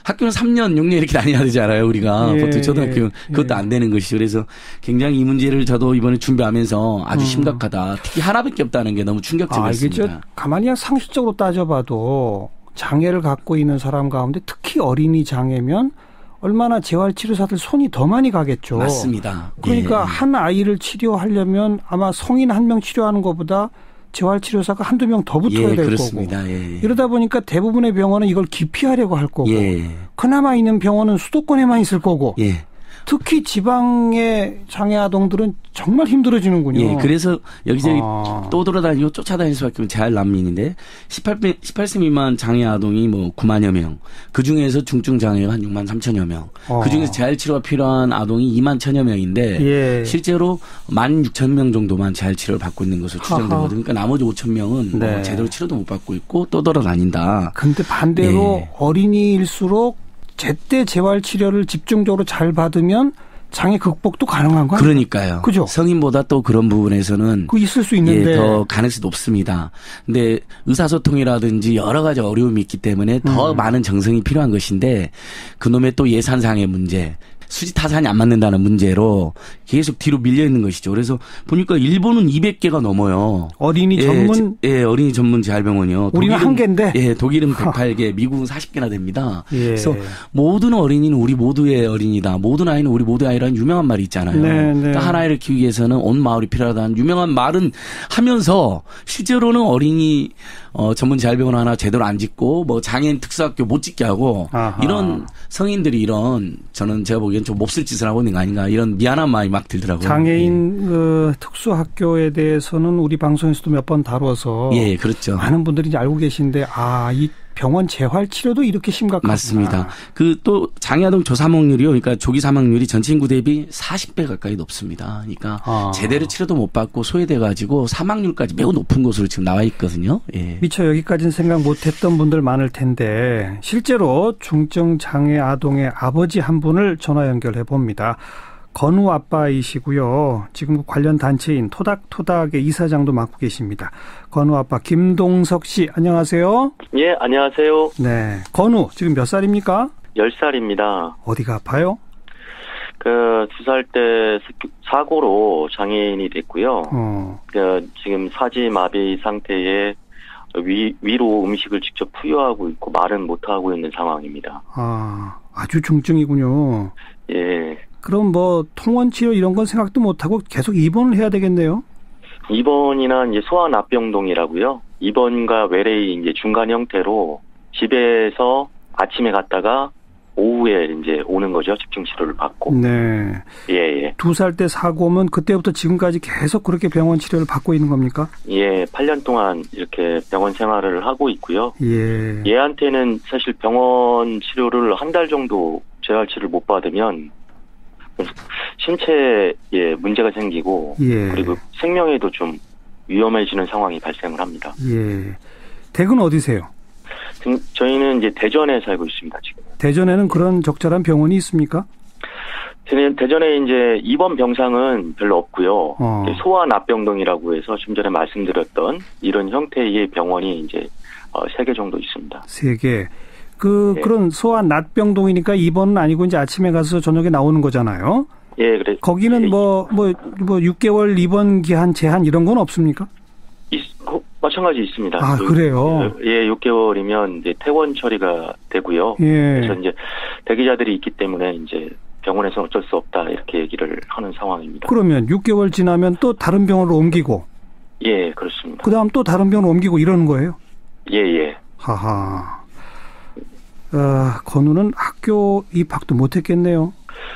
학교는 3년 6년 이렇게 다녀야 되잖아요. 우리가 보통 초등학교 그것도 안 되는 것이죠. 그래서 굉장히 이 문제를 저도 이번에 준비하면서 아주 심각하다. 특히 하나밖에 없다는 게 너무 충격적이었습니다.
이게 가만히 그냥 상식적으로 따져봐도 장애를 갖고 있는 사람 가운데 특히 어린이 장애면 얼마나 재활치료사들 손이 더 많이 가겠죠.
맞습니다.
그러니까 한 아이를 치료하려면 아마 성인 한 명 치료하는 것보다 재활치료사가 한두 명 더 붙어야 될
그렇습니다.
거고. 이러다 보니까 대부분의 병원은 이걸 기피하려고 할 거고. 그나마 있는 병원은 수도권에만 있을 거고. 특히 지방의 장애 아동들은 정말 힘들어지는군요.
그래서 여기저기 또 돌아다니고 쫓아다닐 수밖에 없는 재활난민인데 18세 미만 장애 아동이 뭐 9만여 명, 그중에서 중증 장애가 한 6만 3천여 명, 그중에서 재활치료가 필요한 아동이 2만 1천여 명인데 실제로 1만 6천 명 정도만 재활치료를 받고 있는 것으로 추정되거든요. 그러니까 나머지 5천 명은 뭐 제대로 치료도 못 받고 있고 또 돌아다닌다.
그런데 반대로 어린이일수록 제때 재활치료를 집중적으로 잘 받으면 장애 극복도 가능한 거예요.
그러니까요.
그죠?
성인보다 또 그런 부분에서는
있을 수 있는데
더 가능성이 높습니다. 근데 의사소통이라든지 여러 가지 어려움이 있기 때문에 더 많은 정성이 필요한 것인데 그놈의 또 예산상의 문제, 수지 타산이 안 맞는다는 문제로 계속 뒤로 밀려 있는 것이죠. 그래서 보니까 일본은 200개가 넘어요.
어린이 전문?
어린이 전문 재활병원이요.
우리는 한 개인데?
독일은 108개, 미국은 40개나 됩니다. 그래서 모든 어린이는 우리 모두의 어린이다. 모든 아이는 우리 모두의 아이라는 유명한 말이 있잖아요. 그러니까 한 아이를 키우기 위해서는 온 마을이 필요하다는 유명한 말은 하면서 실제로는 어린이 전문 재활병원 하나 제대로 안 짓고 뭐 장애인 특수학교 못 짓게 하고 이런 성인들이 이런 저는 제가 보기엔 좀 몹쓸 짓을 하고 있는 거 아닌가 이런 미안한 마음이 막 들더라고요.
장애인 특수학교에 대해서는 우리 방송에서도 몇 번 다뤄서
그렇죠.
많은 분들이 이제 알고 계신데 이 병원 재활치료도 이렇게 심각하구나.
맞습니다. 그 또 장애아동 조사망률이요. 그러니까 조기 사망률이 전체 인구 대비 40배 가까이 높습니다. 그러니까 제대로 치료도 못 받고 소외돼 가지고 사망률까지 매우 높은 곳으로 지금 나와 있거든요.
미처 여기까지는 생각 못했던 분들 많을 텐데 실제로 중증 장애 아동의 아버지 한 분을 전화 연결해 봅니다. 건우 아빠이시고요. 지금 관련 단체인 토닥토닥의 이사장도 맡고 계십니다. 건우 아빠 김동석 씨, 안녕하세요.
예, 안녕하세요.
네, 건우 지금 몇 살입니까?
10살입니다.
어디가 아파요?
2살 때 사고로 장애인이 됐고요. 지금 사지마비 상태에 위로 음식을 직접 투여하고 있고 말은 못하고 있는 상황입니다.
아주 중증이군요.
예.
그럼 뭐 통원치료 이런 건 생각도 못하고 계속 입원을 해야 되겠네요.
입원이나 이제 소아납병동이라고요. 입원과 외래의 이제 중간 형태로 집에서 아침에 갔다가 오후에 이제 오는 거죠. 집중 치료를 받고.
네.
예.
2살 때 사고면 그때부터 지금까지 계속 그렇게 병원 치료를 받고 있는 겁니까?
예, 8년 동안 이렇게 병원 생활을 하고 있고요. 얘한테는 사실 병원 치료를 한 달 정도 재활치료를 못 받으면 신체에 문제가 생기고 그리고 생명에도 좀 위험해지는 상황이 발생을 합니다.
댁은 어디세요?
저희는 이제 대전에 살고 있습니다, 지금.
대전에는 그런 적절한 병원이 있습니까?
대전에 이제 입원 병상은 별로 없고요. 소아납병동이라고 해서 좀 전에 말씀드렸던 이런 형태의 병원이 이제 3개 정도 있습니다.
3개. 그런 소아납병동이니까 입원은 아니고 이제 아침에 가서 저녁에 나오는 거잖아요.
예, 그래.
거기는 뭐 6개월 입원 기한 제한 이런 건 없습니까?
마찬가지 있습니다.
그래요?
예, 6개월이면 이제 퇴원 처리가 되고요. 그래서 이제 대기자들이 있기 때문에 이제 병원에서 어쩔 수 없다 이렇게 얘기를 하는 상황입니다.
그러면 6개월 지나면 또 다른 병원으로 옮기고?
예, 그렇습니다.
그다음 또 다른 병원으로 옮기고 이러는 거예요?
예.
하하. 건우는 학교 입학도 못했겠네요.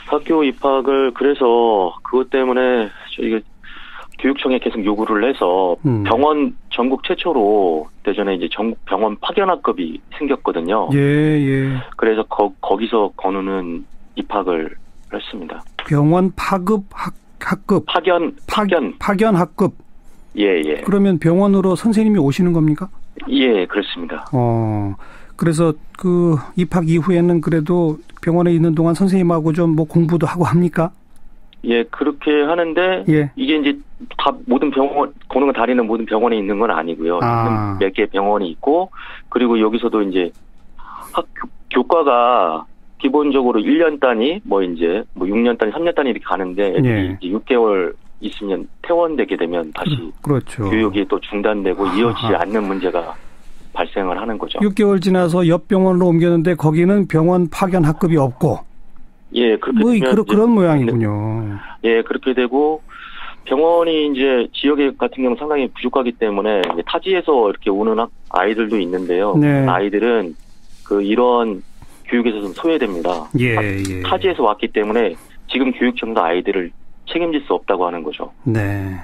학교 입학을 그래서 그것 때문에 저희가 교육청에 계속 요구를 해서 병원 전국 최초로 대전에 이제 전국 병원 파견학급이 생겼거든요. 그래서 거기서 건우는 입학을 했습니다.
병원 학급.
파견 학급.
예. 그러면 병원으로 선생님이 오시는 겁니까?
예, 그렇습니다.
그래서 그 입학 이후에는 그래도 병원에 있는 동안 선생님하고 좀 뭐 공부도 하고 합니까?
예, 그렇게 하는데
예.
이게 이제 다 모든 병원 고능을 다리는 모든 병원에 있는 건 아니고요. 몇 개 병원이 있고 그리고 여기서도 이제 교과가 기본적으로 1년 단위, 뭐 이제 뭐 6년 단위, 3년 단위 이렇게 가는데
예.
이제 6개월 있으면 퇴원되게 되면 다시
그렇죠.
교육이 또 중단되고 이어지지 않는 문제가 발생을 하는 거죠.
6개월 지나서 옆 병원으로 옮겼는데 거기는 병원 파견 학급이 없고.
예, 그렇게
되면 그런 모양이군요.
예, 그렇게 되고 병원이 이제 지역에 같은 경우 상당히 부족하기 때문에 타지에서 이렇게 오는 아이들도 있는데요.
네.
아이들은 그 이런 교육에서 좀 소외됩니다.
예.
타지에서 왔기 때문에 지금 교육청도 아이들을 책임질 수 없다고 하는 거죠.
네.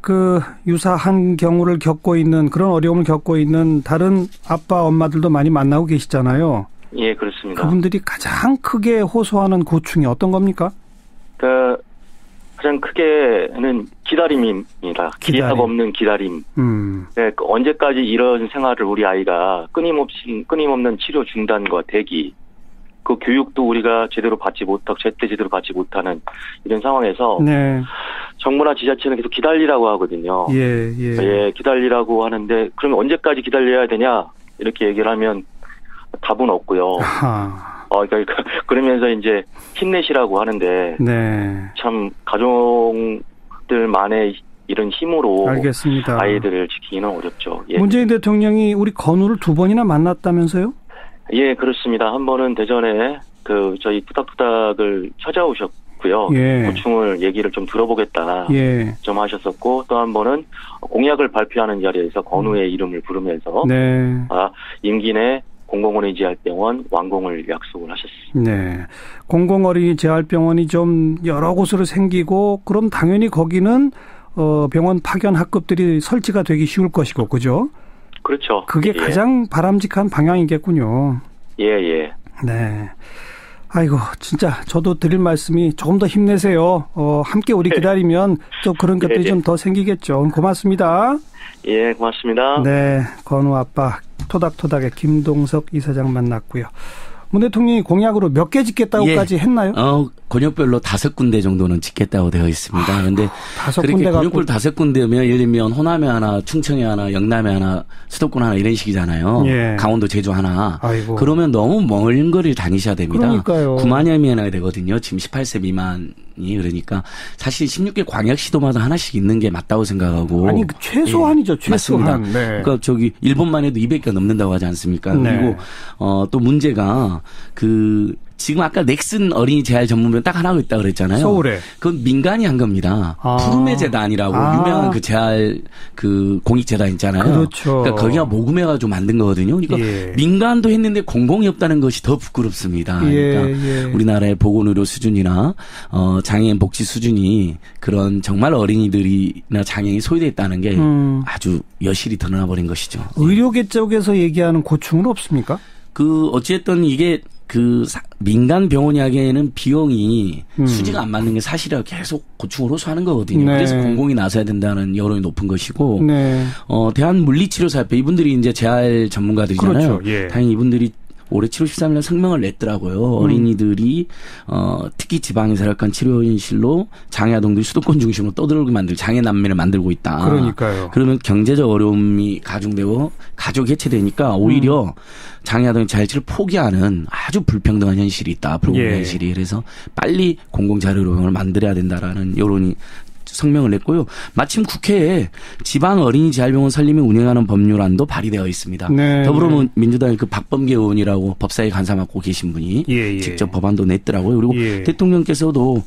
그 유사한 경우를 겪고 있는 그런 어려움을 겪고 있는 다른 아빠 엄마들도 많이 만나고 계시잖아요.
예, 그렇습니다. 그분들이
가장 크게 호소하는 고충이 어떤 겁니까?
가장 크게는 기다림입니다. 기약 없는 기다림. 네, 언제까지 이런 생활을 우리 아이가 끊임없는 치료 중단과 대기, 그 교육도 우리가 제대로 받지 못하고 제대로 받지 못하는 이런 상황에서
네.
정부나 지자체는 계속 기다리라고 하거든요. 예, 기다리라고 하는데 그러면 언제까지 기다려야 되냐 이렇게 얘기를 하면 답은 없고요. 그러니까 그러면서 이제 힘내시라고 하는데
네.
참 가족들만의 이런 힘으로
알겠습니다.
아이들을 지키기는 어렵죠. 예.
문재인 대통령이 우리 건우를 2번이나 만났다면서요?
예, 그렇습니다. 한 번은 대전에 저희 투닥투닥을 찾아오셨고요.
예.
고충을 얘기를 좀 들어보겠다.
예.
좀 하셨었고 또 한 번은 공약을 발표하는 자리에서 건우의 이름을 부르면서
네.
임기 내 공공어린이 재활병원 완공을 약속을 하셨습니다.
네. 공공어린이 재활병원이 좀 여러 곳으로 생기고 그럼 당연히 거기는 병원 파견 학급들이 설치가 되기 쉬울 것이고 그죠?
그렇죠.
그게 가장 바람직한 방향이겠군요.
예.
네. 아이고 진짜 저도 드릴 말씀이 조금 더 힘내세요. 함께 우리 기다리면 또 그런 것들이 좀 더 생기겠죠. 고맙습니다.
예, 고맙습니다.
네, 건우 아빠 토닥토닥의 김동석 이사장 만났고요. 문 대통령이 공약으로 몇 개 짓겠다고까지 했나요?
권역별로 5군데 정도는 짓겠다고 되어 있습니다. 그런데 그렇게 권역별 5군데면 예를 들면 호남에 하나, 충청에 하나, 영남에 하나, 수도권 하나 이런 식이잖아요.
예.
강원도, 제주 하나.
아이고.
그러면 너무 먼 거리를 다니셔야 됩니다.
그러니까요.
9만여 명이 되거든요. 지금 18세 미만이. 그러니까 사실 16개 광역시도마다 하나씩 있는 게 맞다고 생각하고.
아니 최소한이죠. 최소한.
맞습니다. 네. 그러니까 일본만 해도 200개 넘는다고 하지 않습니까?
네.
그리고 또 문제가 지금 아까 넥슨 어린이 재활 전문병원 딱 하나 있다고 그랬잖아요.
서울에. 그건
민간이 한 겁니다. 푸르메 재단이라고 유명한 그 재활 공익 재단 있잖아요.
그렇죠.
그러니까 거기가 모금해가지고 만든 거거든요. 그러니까 민간도 했는데 공공이 없다는 것이 더 부끄럽습니다. 그러니까 우리나라의 보건의료 수준이나 장애인 복지 수준이 그런 정말 어린이들이나 장애인이 소외되어 있다는 게 아주 여실히 드러나 버린 것이죠.
의료계 쪽에서 얘기하는 고충은 없습니까?
어쨌든 이게 민간 병원이 하기에는 비용이 수지가 안 맞는 게 사실이라 계속 고충을 호소하는 거거든요.
네.
그래서 공공이 나서야 된다는 여론이 높은 것이고,
네.
대한물리치료사협회 이분들이 이제 재활 전문가들이잖아요.
그렇죠. 예.
다행히 이분들이 올해 7월 13일 성명을 냈더라고요. 어린이들이 특히 지방의사락관 치료인실로 장애아동들이 수도권 중심으로 떠들게 만들 장애 난민을 만들고 있다.
그러니까요.
그러면 경제적 어려움이 가중되고 가족이 해체되니까 오히려 장애아동의 재활치료를 포기하는 아주 불평등한 현실이 있다. 불공평한 현실이. 그래서 빨리 공공자료병원을 만들어야 된다라는 여론이 성명을 냈고요. 마침 국회에 지방 어린이 재활병원 설립을 운영하는 법률안도 발의되어 있습니다.
네.
더불어민주당의 박범계 의원이라고 법사위 간사 맡고 계신 분이 직접 법안도 냈더라고요. 그리고 대통령께서도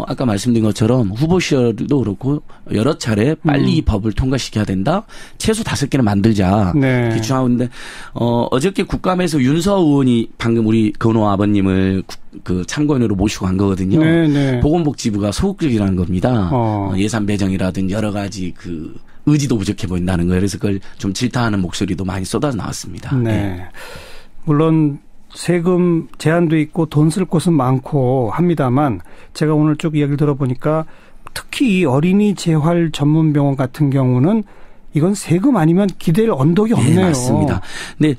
아까 말씀드린 것처럼 후보 시절도 그렇고 여러 차례 빨리 이 법을 통과시켜야 된다. 최소 5개는 만들자. 주장하고 있는데 어저께 국감에서 윤서 의원이 방금 우리 건우 아버님을 참고인으로 모시고 간 거거든요. 보건복지부가 소극적이라는 겁니다. 예산 배정이라든지 여러 가지 의지도 부족해 보인다는 거예요. 그래서 그걸 좀 질타하는 목소리도 많이 쏟아져 나왔습니다.
네. 물론 세금 제한도 있고 돈 쓸 곳은 많고 합니다만 제가 오늘 쭉 이야기를 들어보니까 특히 이 어린이 재활 전문병원 같은 경우는 이건 세금 아니면 기댈 언덕이 없네요.
네, 맞습니다. 네.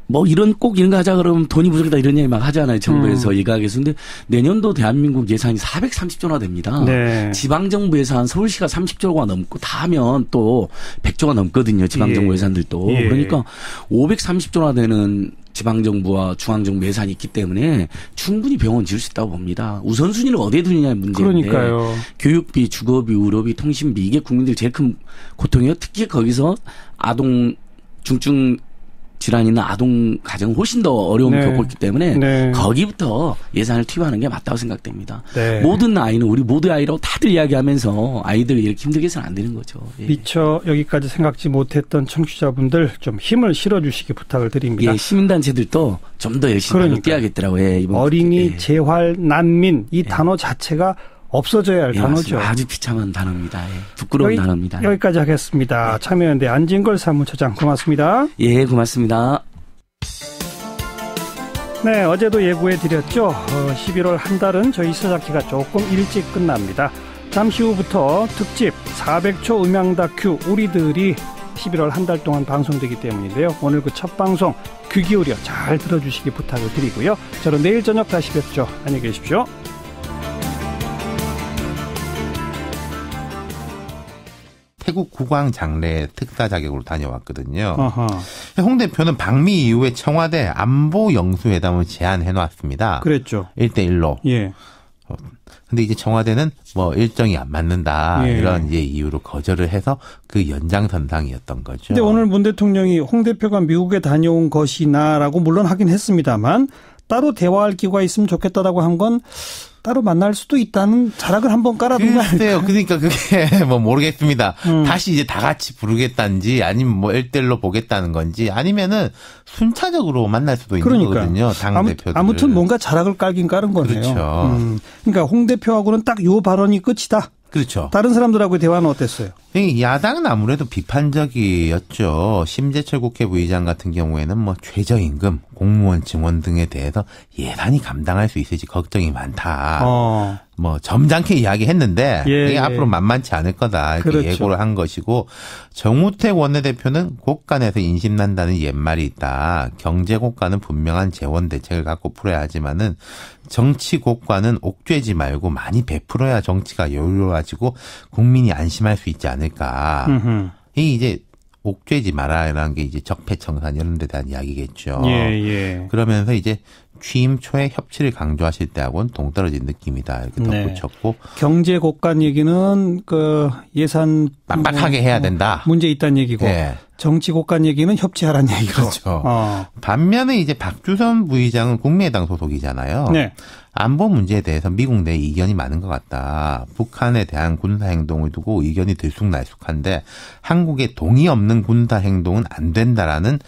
뭐 이런 꼭 이런 거 하자 그러면 돈이 부족하다 이런 얘기 막 하잖아요. 정부에서 일각에서. 근데 내년도 대한민국 예산이 430조나 됩니다.
네.
지방정부 예산 서울시가 30조가 넘고 다 하면 또 100조가 넘거든요. 지방정부 예산들도. 그러니까 530조나 되는 지방정부와 중앙정부 예산이 있기 때문에 충분히 병원 지을 수 있다고 봅니다. 우선순위를 어디에 두느냐의 문제인데.
그러니까요.
교육비, 주거비, 의료비, 통신비 이게 국민들 제일 큰 고통이에요. 특히 거기서 아동 중증 질환이나 아동 가정 훨씬 더 어려움을 겪고 있기 때문에 거기부터 예산을 투입하는 게 맞다고 생각됩니다. 네. 모든 아이는 우리 모두 아이라고 다들 이야기하면서 아이들 이렇게 힘들게 해서는 안 되는 거죠. 예.
미처 여기까지 생각지 못했던 청취자분들 좀 힘을 실어주시기 부탁을 드립니다.
예, 시민단체들도 좀 더 열심히 뛰어야겠더라고요. 예,
어린이, 재활, 난민 이 단어 자체가 없어져야 할 단어죠.
맞습니다. 아주 비참한 단어입니다. 예. 부끄러운 단어입니다.
여기까지 하겠습니다. 참여연대 안진걸 사무처장 고맙습니다.
예, 고맙습니다.
네, 어제도 예고해드렸죠. 11월 한 달은 저희 스자키가 조금 일찍 끝납니다. 잠시 후부터 특집 400초 음향 다큐 우리들이 11월 한 달 동안 방송되기 때문인데요. 오늘 그 첫 방송 귀 기울여 잘 들어주시기 부탁을 드리고요. 저는 내일 저녁 다시 뵙죠. 안녕히 계십시오.
태국 국왕 장례 특사 자격으로 다녀왔거든요. 홍 대표는 방미 이후에 청와대 안보 영수회담을 제안해놨습니다.
그랬죠.
1대1로.
예.
근데 이제 청와대는 뭐 일정이 안 맞는다 이런 이제 이유로 거절을 해서 그 연장선상이었던 거죠.
근데 오늘 문 대통령이 홍 대표가 미국에 다녀온 것이나라고 물론 하긴 했습니다만 따로 대화할 기회가 있으면 좋겠다라고 한 건 따로 만날 수도 있다는 자락을 한번 깔아둔가.
글쎄요. 그러니까 그게 뭐 모르겠습니다. 다시 이제 다 같이 부르겠다는지 아니면 뭐 1대1로 보겠다는 건지 아니면은 순차적으로 만날 수도 있는 거거든요. 당 대표들.
아무튼 뭔가 자락을 깔긴 깔은 거네요.
그렇죠.
그러니까 홍 대표하고는 딱 요 발언이 끝이다.
그렇죠.
다른 사람들하고의 대화는 어땠어요?
야당은 아무래도 비판적이었죠. 심재철 국회 부의장 같은 경우에는 뭐 최저임금, 공무원 증원 등에 대해서 예산이 감당할 수 있을지 걱정이 많다. 뭐 점잖게 이야기했는데 이게 앞으로 만만치 않을 거다 이렇게
그렇죠.
예고를 한 것이고 정우택 원내대표는 곳간에서 인심난다는 옛말이 있다. 경제 곳간은 분명한 재원 대책을 갖고 풀어야 하지만은 정치 곳간은 옥죄지 말고 많이 베풀어야 정치가 여유로워지고 국민이 안심할 수 있지 않을까. 이 이제 옥죄지 마라라는 게 이제 적폐청산 이런 데 대한 이야기겠죠. 그러면서 이제 취임 초에 협치를 강조하실 때하고는 동떨어진 느낌이다 이렇게 덧붙였고
경제 곳간 얘기는 그 예산
빡빡하게 해야 된다.
문제 있다는 얘기고 정치 곳간 얘기는 협치하라는 얘기고.
그렇죠. 반면에 이제 박주선 부의장은 국민의당 소속이잖아요. 안보 문제에 대해서 미국 내 이견이 많은 것 같다. 북한에 대한 군사 행동을 두고 의견이 들쑥날쑥한데 한국에 동의 없는 군사 행동은 안 된다라는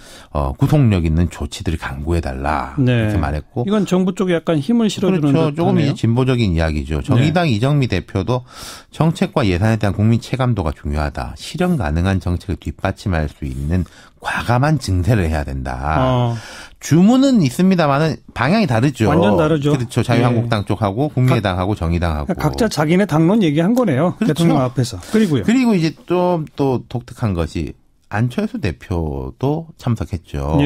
구속력 있는 조치들을 강구해달라 이렇게 말했고.
이건 정부 쪽에 약간 힘을 실어주는
그렇죠. 조금 이제 진보적인 이야기죠. 정의당 이정미 대표도 정책과 예산에 대한 국민 체감도가 중요하다. 실현 가능한 정책을 뒷받침할 수 있는 과감한 증세를 해야 된다. 주문은 있습니다만은 방향이 다르죠.
완전 다르죠.
그렇죠. 자유한국당 쪽하고 국민의당하고 정의당하고.
각자 자기네 당론 얘기한 거네요. 그렇죠. 대통령 앞에서. 그리고
이제 좀 또 독특한 것이 안철수 대표도 참석했죠.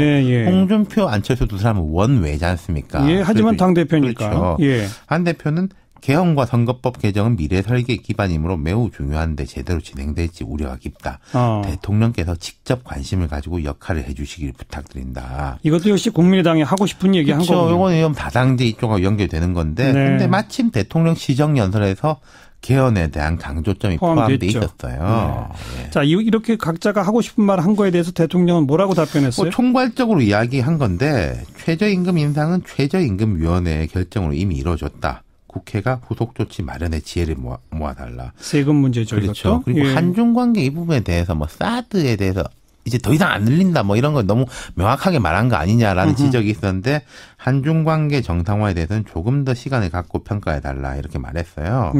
홍준표, 안철수 두 사람은 원외지 않습니까?
하지만 당대표니까.
그렇죠. 한 대표는 개헌과 선거법 개정은 미래 설계 기반이므로 매우 중요한데 제대로 진행될지 우려가 깊다. 대통령께서 직접 관심을 가지고 역할을 해 주시길 부탁드린다.
이것도 역시 국민의당이 하고 싶은 얘기 한 거군요.
이거는 좀 다당제 이쪽하고 연결되는 건데 근데 마침 대통령 시정연설에서 개헌에 대한 강조점이 포함되어 있었어요.
자, 이렇게 각자가 하고 싶은 말 한 거에 대해서 대통령은 뭐라고 답변했어요?
총괄적으로 이야기한 건데 최저임금 인상은 최저임금위원회의 결정으로 이미 이루어졌다. 국회가 후속조치 마련의 지혜를 모아달라.
세금 문제죠.
그렇죠.
이것도?
그리고 한중관계 이 부분에 대해서 뭐 사드에 대해서 이제 더 이상 안 늘린다 뭐 이런 거 너무 명확하게 말한 거 아니냐라는 지적이 있었는데 한중관계 정상화에 대해서는 조금 더 시간을 갖고 평가해달라 이렇게 말했어요.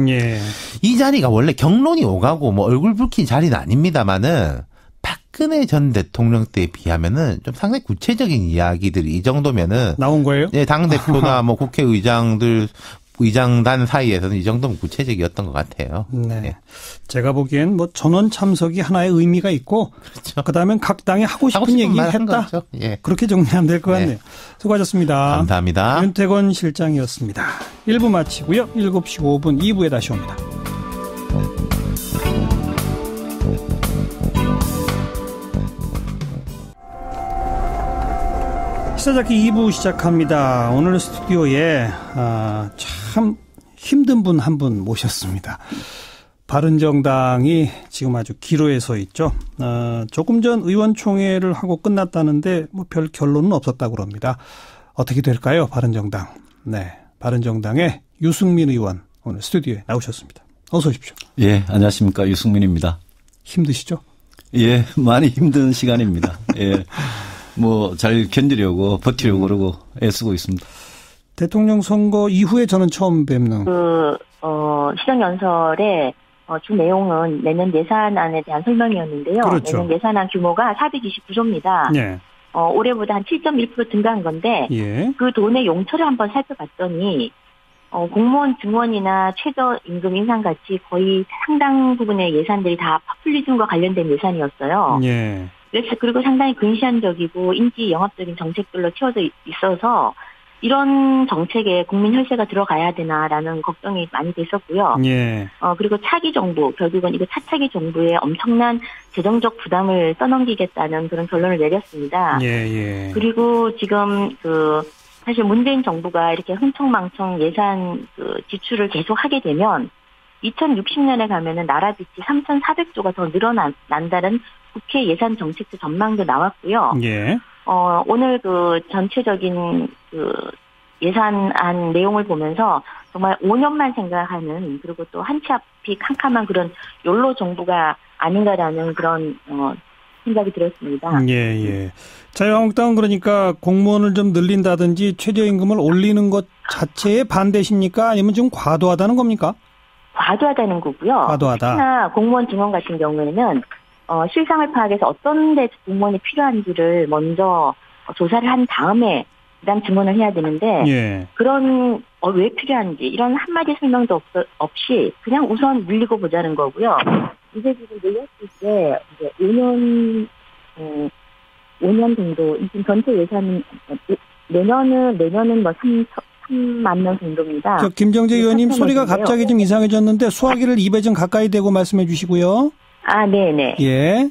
이 자리가 원래 경론이 오가고 뭐 얼굴 붉힌 자리는 아닙니다만은 박근혜 전 대통령 때에 비하면은 좀 상당히 구체적인 이야기들이 이 정도면은
나온 거예요?
당 대표나 뭐 국회의장들 의장단 사이에서는 이 정도면 구체적이었던 것 같아요.
네. 네. 제가 보기엔 뭐 전원 참석이 하나의 의미가 있고, 그렇죠. 그다음엔 각 당이 하고 싶은 얘기 했다. 예. 그렇게 정리하면 될 것 같네요. 네. 수고하셨습니다.
감사합니다.
윤태권 실장이었습니다. 1부 마치고요. 7시 5분 2부에 다시 옵니다. 시사잡기 2부 시작합니다. 오늘 스튜디오에 참 힘든 분 한 분 모셨습니다. 바른정당이 지금 아주 기로에 서 있죠. 조금 전 의원총회를 하고 끝났다는데 뭐 별 결론은 없었다고 그럽니다. 어떻게 될까요, 바른정당? 네, 바른정당의 유승민 의원 오늘 스튜디오에 나오셨습니다. 어서 오십시오.
예, 안녕하십니까, 유승민입니다.
힘드시죠?
예, 많이 힘든 시간입니다. 예. 뭐 잘 견디려고 버티려고 그러고 애쓰고 있습니다.
대통령 선거 이후에 저는 처음 뵙는
시정연설의 주 내용은 내년 예산안에 대한 설명이었는데요.
그렇죠.
내년 예산안 규모가 429조입니다.
네.
올해보다 한 7.1% 증가한 건데
예.
그 돈의 용처를 한번 살펴봤더니 공무원 증원이나 최저임금 인상 같이 거의 상당 부분의 예산들이 다 포퓰리즘과 관련된 예산이었어요.
예.
그리고 상당히 근시안적이고 인지 영합적인 정책들로 채워져 있어서 이런 정책에 국민 혈세가 들어가야 되나라는 걱정이 많이 됐었고요.
예.
그리고 차기 정부, 결국은 이거 차차기 정부에 엄청난 재정적 부담을 떠넘기겠다는 그런 결론을 내렸습니다.
예.
그리고 지금 사실 문재인 정부가 이렇게 흥청망청 예산 지출을 계속 하게 되면 2060년에 가면은 나라 빚이 3,400조가 더 늘어난다는 국회 예산 정책도 전망도 나왔고요.
예.
오늘 전체적인 예산안 내용을 보면서 정말 5년만 생각하는, 그리고 또 한 치 앞이 캄캄한 그런 욜로 정부가 아닌가라는 그런 생각이 들었습니다.
예. 자유한국당은 그러니까 공무원을 좀 늘린다든지 최저임금을 올리는 것 자체에 반대십니까? 아니면 좀 과도하다는 겁니까?
과도하다는 거고요.
과도하다.
특히나 공무원 증원 같은 경우에는 실상을 파악해서 어떤 데 공무원이 필요한지를 먼저 조사를 한 다음에 그다음 증원을 해야 되는데
예.
그런 왜 필요한지 이런 한마디 설명도 없이 그냥 우선 늘리고 보자는 거고요. 이제 지금 늘렸을 때 이제 5년 정도 지금 전체 예산은 내년은 뭐 3만 명 정도입니다.
김정재 의원님 소리가 갑자기 좀 이상해졌는데 수화기를 입에 좀 가까이 대고 말씀해 주시고요.
네네.
예.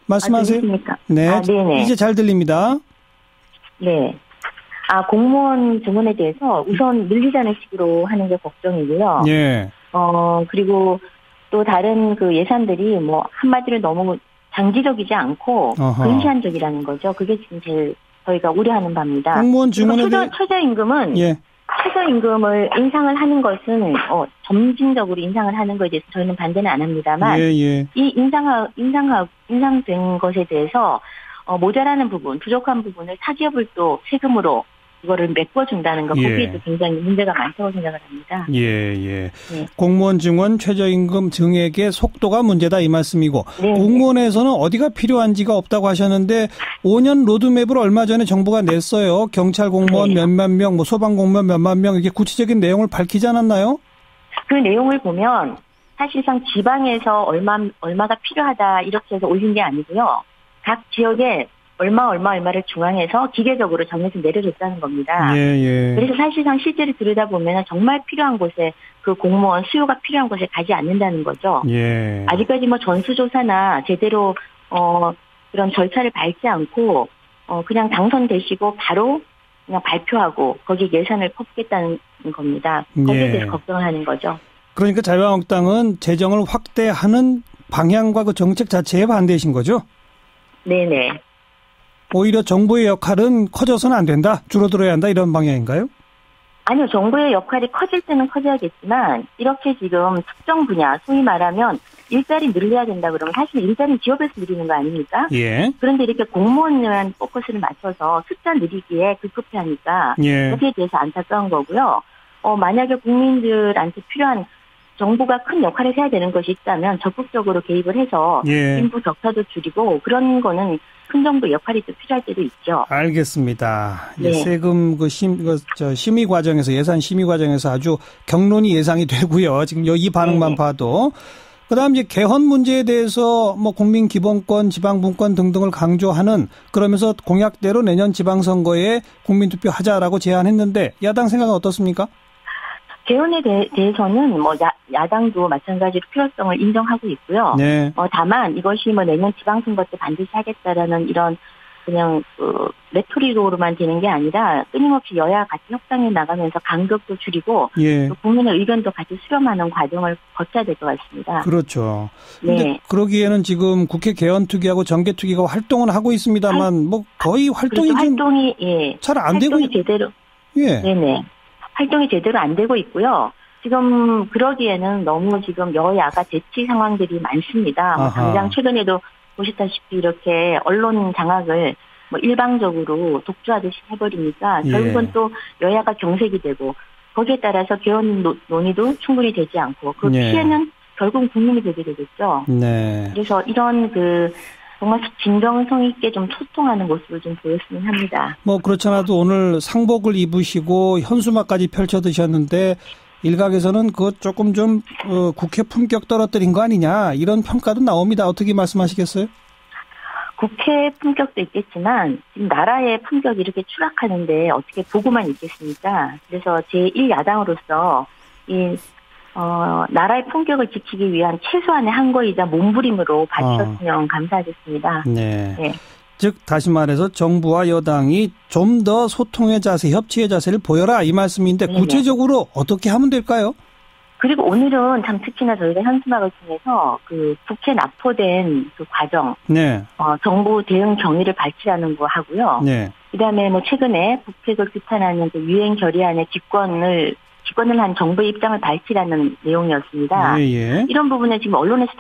말씀하세요. 네.
네네.
이제 잘 들립니다.
네. 공무원 증원에 대해서 우선 늘리자는 식으로 하는 게 걱정이고요.
예.
그리고 또 다른 예산들이 뭐 한마디로 너무 장기적이지 않고 근시안적이라는 거죠. 그게 지금 제일 저희가 우려하는 바입니다.
공무원 증원에 대해
최저임금은 최저임금을 인상을 하는 것은 점진적으로 인상을 하는 것에 대해서 저희는 반대는 안 합니다만 이 인상된 것에 대해서 모자라는 부분, 부족한 부분을 사기업을 또 세금으로 이거를 메꿔준다는 것, 거기에도 굉장히 문제가 많다고 생각을 합니다.
예. 공무원 증원 최저임금 증액의 속도가 문제다 이 말씀이고
네.
공무원에서는 어디가 필요한지가 없다고 하셨는데 5년 로드맵을 얼마 전에 정부가 냈어요. 경찰 공무원 몇만 명, 뭐 소방 공무원 몇만 명 이렇게 구체적인 내용을 밝히지 않았나요?
그 내용을 보면 사실상 지방에서 얼마가 필요하다 이렇게 해서 올린 게 아니고요. 각 지역에 얼마를 중앙에서 기계적으로 정해서 내려줬다는 겁니다.
예.
그래서 사실상 실제로 들여다보면 정말 필요한 곳에 그 공무원 수요가 필요한 곳에 가지 않는다는 거죠.
예.
아직까지 뭐 전수조사나 제대로 그런 절차를 밟지 않고 그냥 당선되시고 바로 그냥 발표하고 거기에 예산을 퍼붓겠다는 겁니다. 거기에 대해서 걱정을 하는 거죠.
그러니까 자유한국당은 재정을 확대하는 방향과 그 정책 자체에 반대이신 거죠?
네네.
오히려 정부의 역할은 커져서는 안 된다, 줄어들어야 한다 이런 방향인가요?
아니요. 정부의 역할이 커질 때는 커져야겠지만 이렇게 지금 특정 분야, 소위 말하면 일자리 늘려야 된다 그러면 사실 일자리는 기업에서 늘리는 거 아닙니까?
예.
그런데 이렇게 공무원만 포커스를 맞춰서 숫자 늘리기에 급급해하니까 여기에 대해서 안타까운 거고요. 만약에 국민들한테 필요한 정부가 큰 역할을 해야 되는 것이 있다면 적극적으로 개입을 해서 인구 격차도 줄이고 그런 거는 큰 정도 역할이 좀 필요할 때도 있죠.
알겠습니다.
네.
세금 심의 과정에서 예산 심의 과정에서 아주 격론이 예상이 되고요. 지금 이 반응만 봐도. 그다음 이제 개헌 문제에 대해서 뭐 국민 기본권, 지방분권 등등을 강조하는 그러면서 공약대로 내년 지방선거에 국민투표 하자라고 제안했는데 야당 생각은 어떻습니까?
개헌에 대해서는 뭐 야당도 마찬가지로 필요성을 인정하고 있고요.
네.
다만 이것이 뭐 내년 지방선거 때 반드시 하겠다라는 이런 그냥 레토릭으로만 되는 게 아니라 끊임없이 여야 같이 협상해 나가면서 간격도 줄이고
예.
또 국민의 의견도 같이 수렴하는 과정을 거쳐야 될 것 같습니다.
그렇죠. 그런데
네.
그러기에는 지금 국회 개헌특위하고 정개특위가 활동은 하고 있습니다만 뭐 거의 활동이 잘 안 되고
제대로
예.
네네. 활동이 제대로 안 되고 있고요. 지금 그러기에는 너무 지금 여야가 대치 상황들이 많습니다. 뭐 당장 최근에도 보시다시피 이렇게 언론 장악을 뭐 일방적으로 독주하듯이 해버리니까 결국은 또 여야가 경색이 되고 거기에 따라서 개헌 논의도 충분히 되지 않고 그 피해는 결국 국민이 보게 되겠죠.
네.
그래서 이런 정말 진정성 있게 좀 소통하는 모습을 좀 보였으면 합니다.
뭐 그렇잖아도 오늘 상복을 입으시고 현수막까지 펼쳐 드셨는데 일각에서는 그것 조금 좀 국회 품격 떨어뜨린 거 아니냐 이런 평가도 나옵니다. 어떻게 말씀하시겠어요?
국회 품격도 있겠지만 지금 나라의 품격이 이렇게 추락하는데 어떻게 보고만 있겠습니까? 그래서 제1야당으로서 나라의 품격을 지키기 위한 최소한의 한거이자 몸부림으로 바쳤으면 감사하겠습니다.
네. 네. 즉 다시 말해서 정부와 여당이 좀 더 소통의 자세, 협치의 자세를 보여라 이 말씀인데 네네. 구체적으로 어떻게 하면 될까요?
그리고 오늘은 참 특히나 저희가 현수막을 통해서 국회 납포된 과정, 네. 정부 대응 경위를 발표하는 거 하고요. 네. 그다음에 뭐 최근에 국회를 규탄하는 유행 결의안의 집권을 한 정부의 입장을 발표하는 내용이었습니다. 예, 예. 이런 부분을 지금 언론에서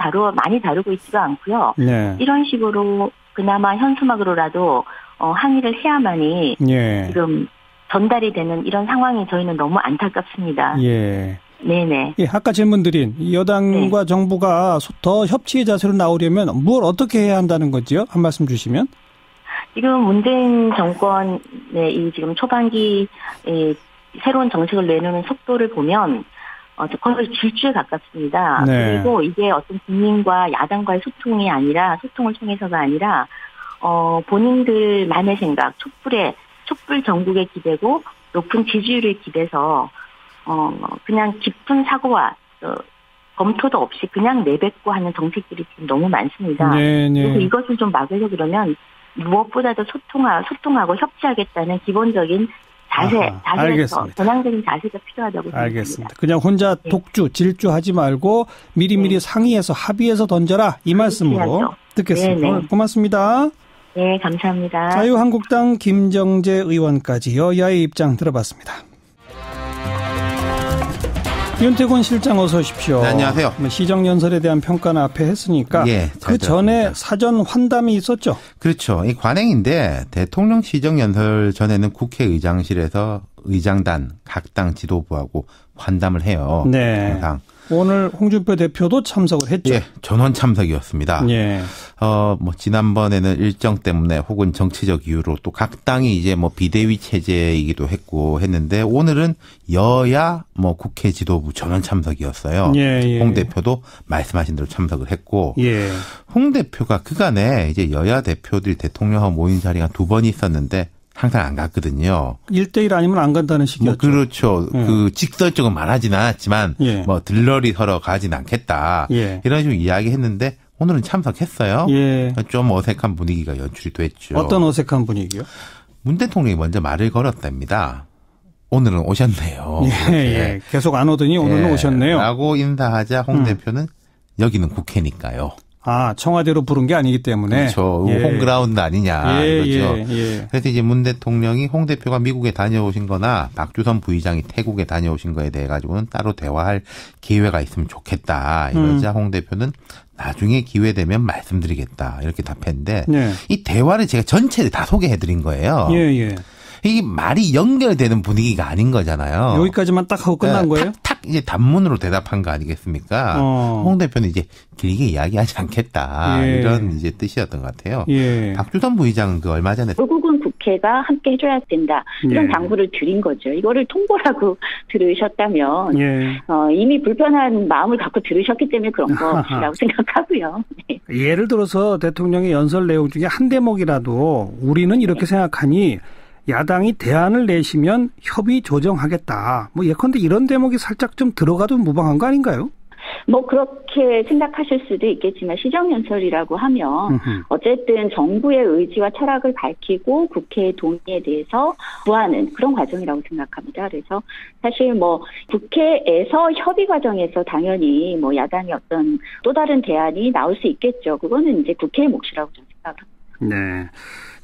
많이 다루고 있지도 않고요. 네. 이런 식으로 그나마 현수막으로라도 항의를 해야만이 예. 지금 전달이 되는 이런 상황이 저희는 너무 안타깝습니다. 예. 네네.
예, 아까 질문드린 여당과 네. 정부가 더 협치의 자세로 나오려면 뭘 어떻게 해야 한다는 거지요? 한 말씀 주시면.
지금 문재인 정권의 이 지금 초반기 새로운 정책을 내놓는 속도를 보면 거의 질주에 가깝습니다. 네. 그리고 이게 어떤 국민과 야당과의 소통이 아니라 소통을 통해서가 아니라 본인들만의 생각, 촛불 전국에 기대고 높은 지지율에 기대서 그냥 깊은 사고와 검토도 없이 그냥 내뱉고 하는 정책들이 지금 너무 많습니다. 네, 네. 그래서 이것을 좀 막으려고 그러면 무엇보다도 소통하고 협치하겠다는 기본적인 자세에서 전향적인 자세가 필요하다고 생각합니다.
알겠습니다. 그냥 혼자 독주, 질주하지 말고 미리미리 네. 상의해서 합의해서 던져라 이 말씀으로 해야죠. 듣겠습니다. 오늘 고맙습니다.
네, 감사합니다.
자유한국당 김정재 의원까지 여야의 입장 들어봤습니다. 윤태곤 실장 어서 오십시오.
네, 안녕하세요.
시정연설에 대한 평가는 앞에 했으니까 예, 그 전에 사전 환담이 있었죠?
그렇죠. 이 관행인데 대통령 시정연설 전에는 국회의장실에서 의장단, 각 당 지도부하고 환담을 해요.
네. 항상. 오늘 홍준표 대표도 참석을 했죠.
예, 전원 참석이었습니다.
예.
지난번에는 일정 때문에 혹은 정치적 이유로 또 각 당이 이제 비대위 체제이기도 했고 했는데 오늘은 여야 국회 지도부 전원 참석이었어요. 예, 예. 홍 대표도 말씀하신 대로 참석을 했고 예. 홍 대표가 그간에 이제 여야 대표들 대통령하고 모인 자리가 2번 있었는데 항상 안 갔거든요.
1대1 아니면 안 간다는 식이었죠.
그렇죠. 직설적으로 말하지는 않았지만 예. 들러리 서러 가진 않겠다. 예. 이런 식으로 이야기했는데 오늘은 참석했어요. 예. 좀 어색한 분위기가 연출이 됐죠.
어떤 어색한 분위기요?
문 대통령이 먼저 말을 걸었답니다. 오늘은 오셨네요.
예, 예. 계속 안 오더니 오늘은
예.
오셨네요.
라고 인사하자 홍 대표는 여기는 국회니까요.
아, 청와대로 부른 게 아니기 때문에.
그렇죠. 예. 홈그라운드 아니냐.
예,
이거죠.
예.
그래서 이제 문 대통령이 홍 대표가 미국에 다녀오신 거나 박주선 부의장이 태국에 다녀오신 거에 대해 가지고는 따로 대화할 기회가 있으면 좋겠다. 이러자 홍 대표는 나중에 기회 되면 말씀드리겠다. 이렇게 답했는데 이 대화를 제가 전체를 다 소개해드린 거예요.
예.
이게 말이 연결되는 분위기가 아닌 거잖아요.
여기까지만 딱 하고 끝난 거예요?
탁 이제 단문으로 대답한 거 아니겠습니까? 홍 대표는 이제 길게 이야기하지 않겠다. 이런 이제 뜻이었던 것 같아요. 박주선 부의장 그 얼마 전에
결국은 국회가 함께 해줘야 된다. 이런 당부를 드린 거죠. 이거를 통보라고 들으셨다면 이미 불편한 마음을 갖고 들으셨기 때문에 그런 것이라고 생각하고요.
예를 들어서 대통령의 연설 내용 중에 한 대목이라도 우리는 이렇게 생각하니 야당이 대안을 내시면 협의 조정하겠다. 뭐 예컨대 이런 대목이 살짝 좀 들어가도 무방한 거 아닌가요?
뭐 그렇게 생각하실 수도 있겠지만 시정연설이라고 하면 어쨌든 정부의 의지와 철학을 밝히고 국회의 동의에 대해서 구하는 그런 과정이라고 생각합니다. 그래서 사실 뭐 국회에서 협의 과정에서 당연히 뭐 야당의 어떤 또 다른 대안이 나올 수 있겠죠. 그거는 이제 국회의 몫이라고 저는 생각합니다.
네.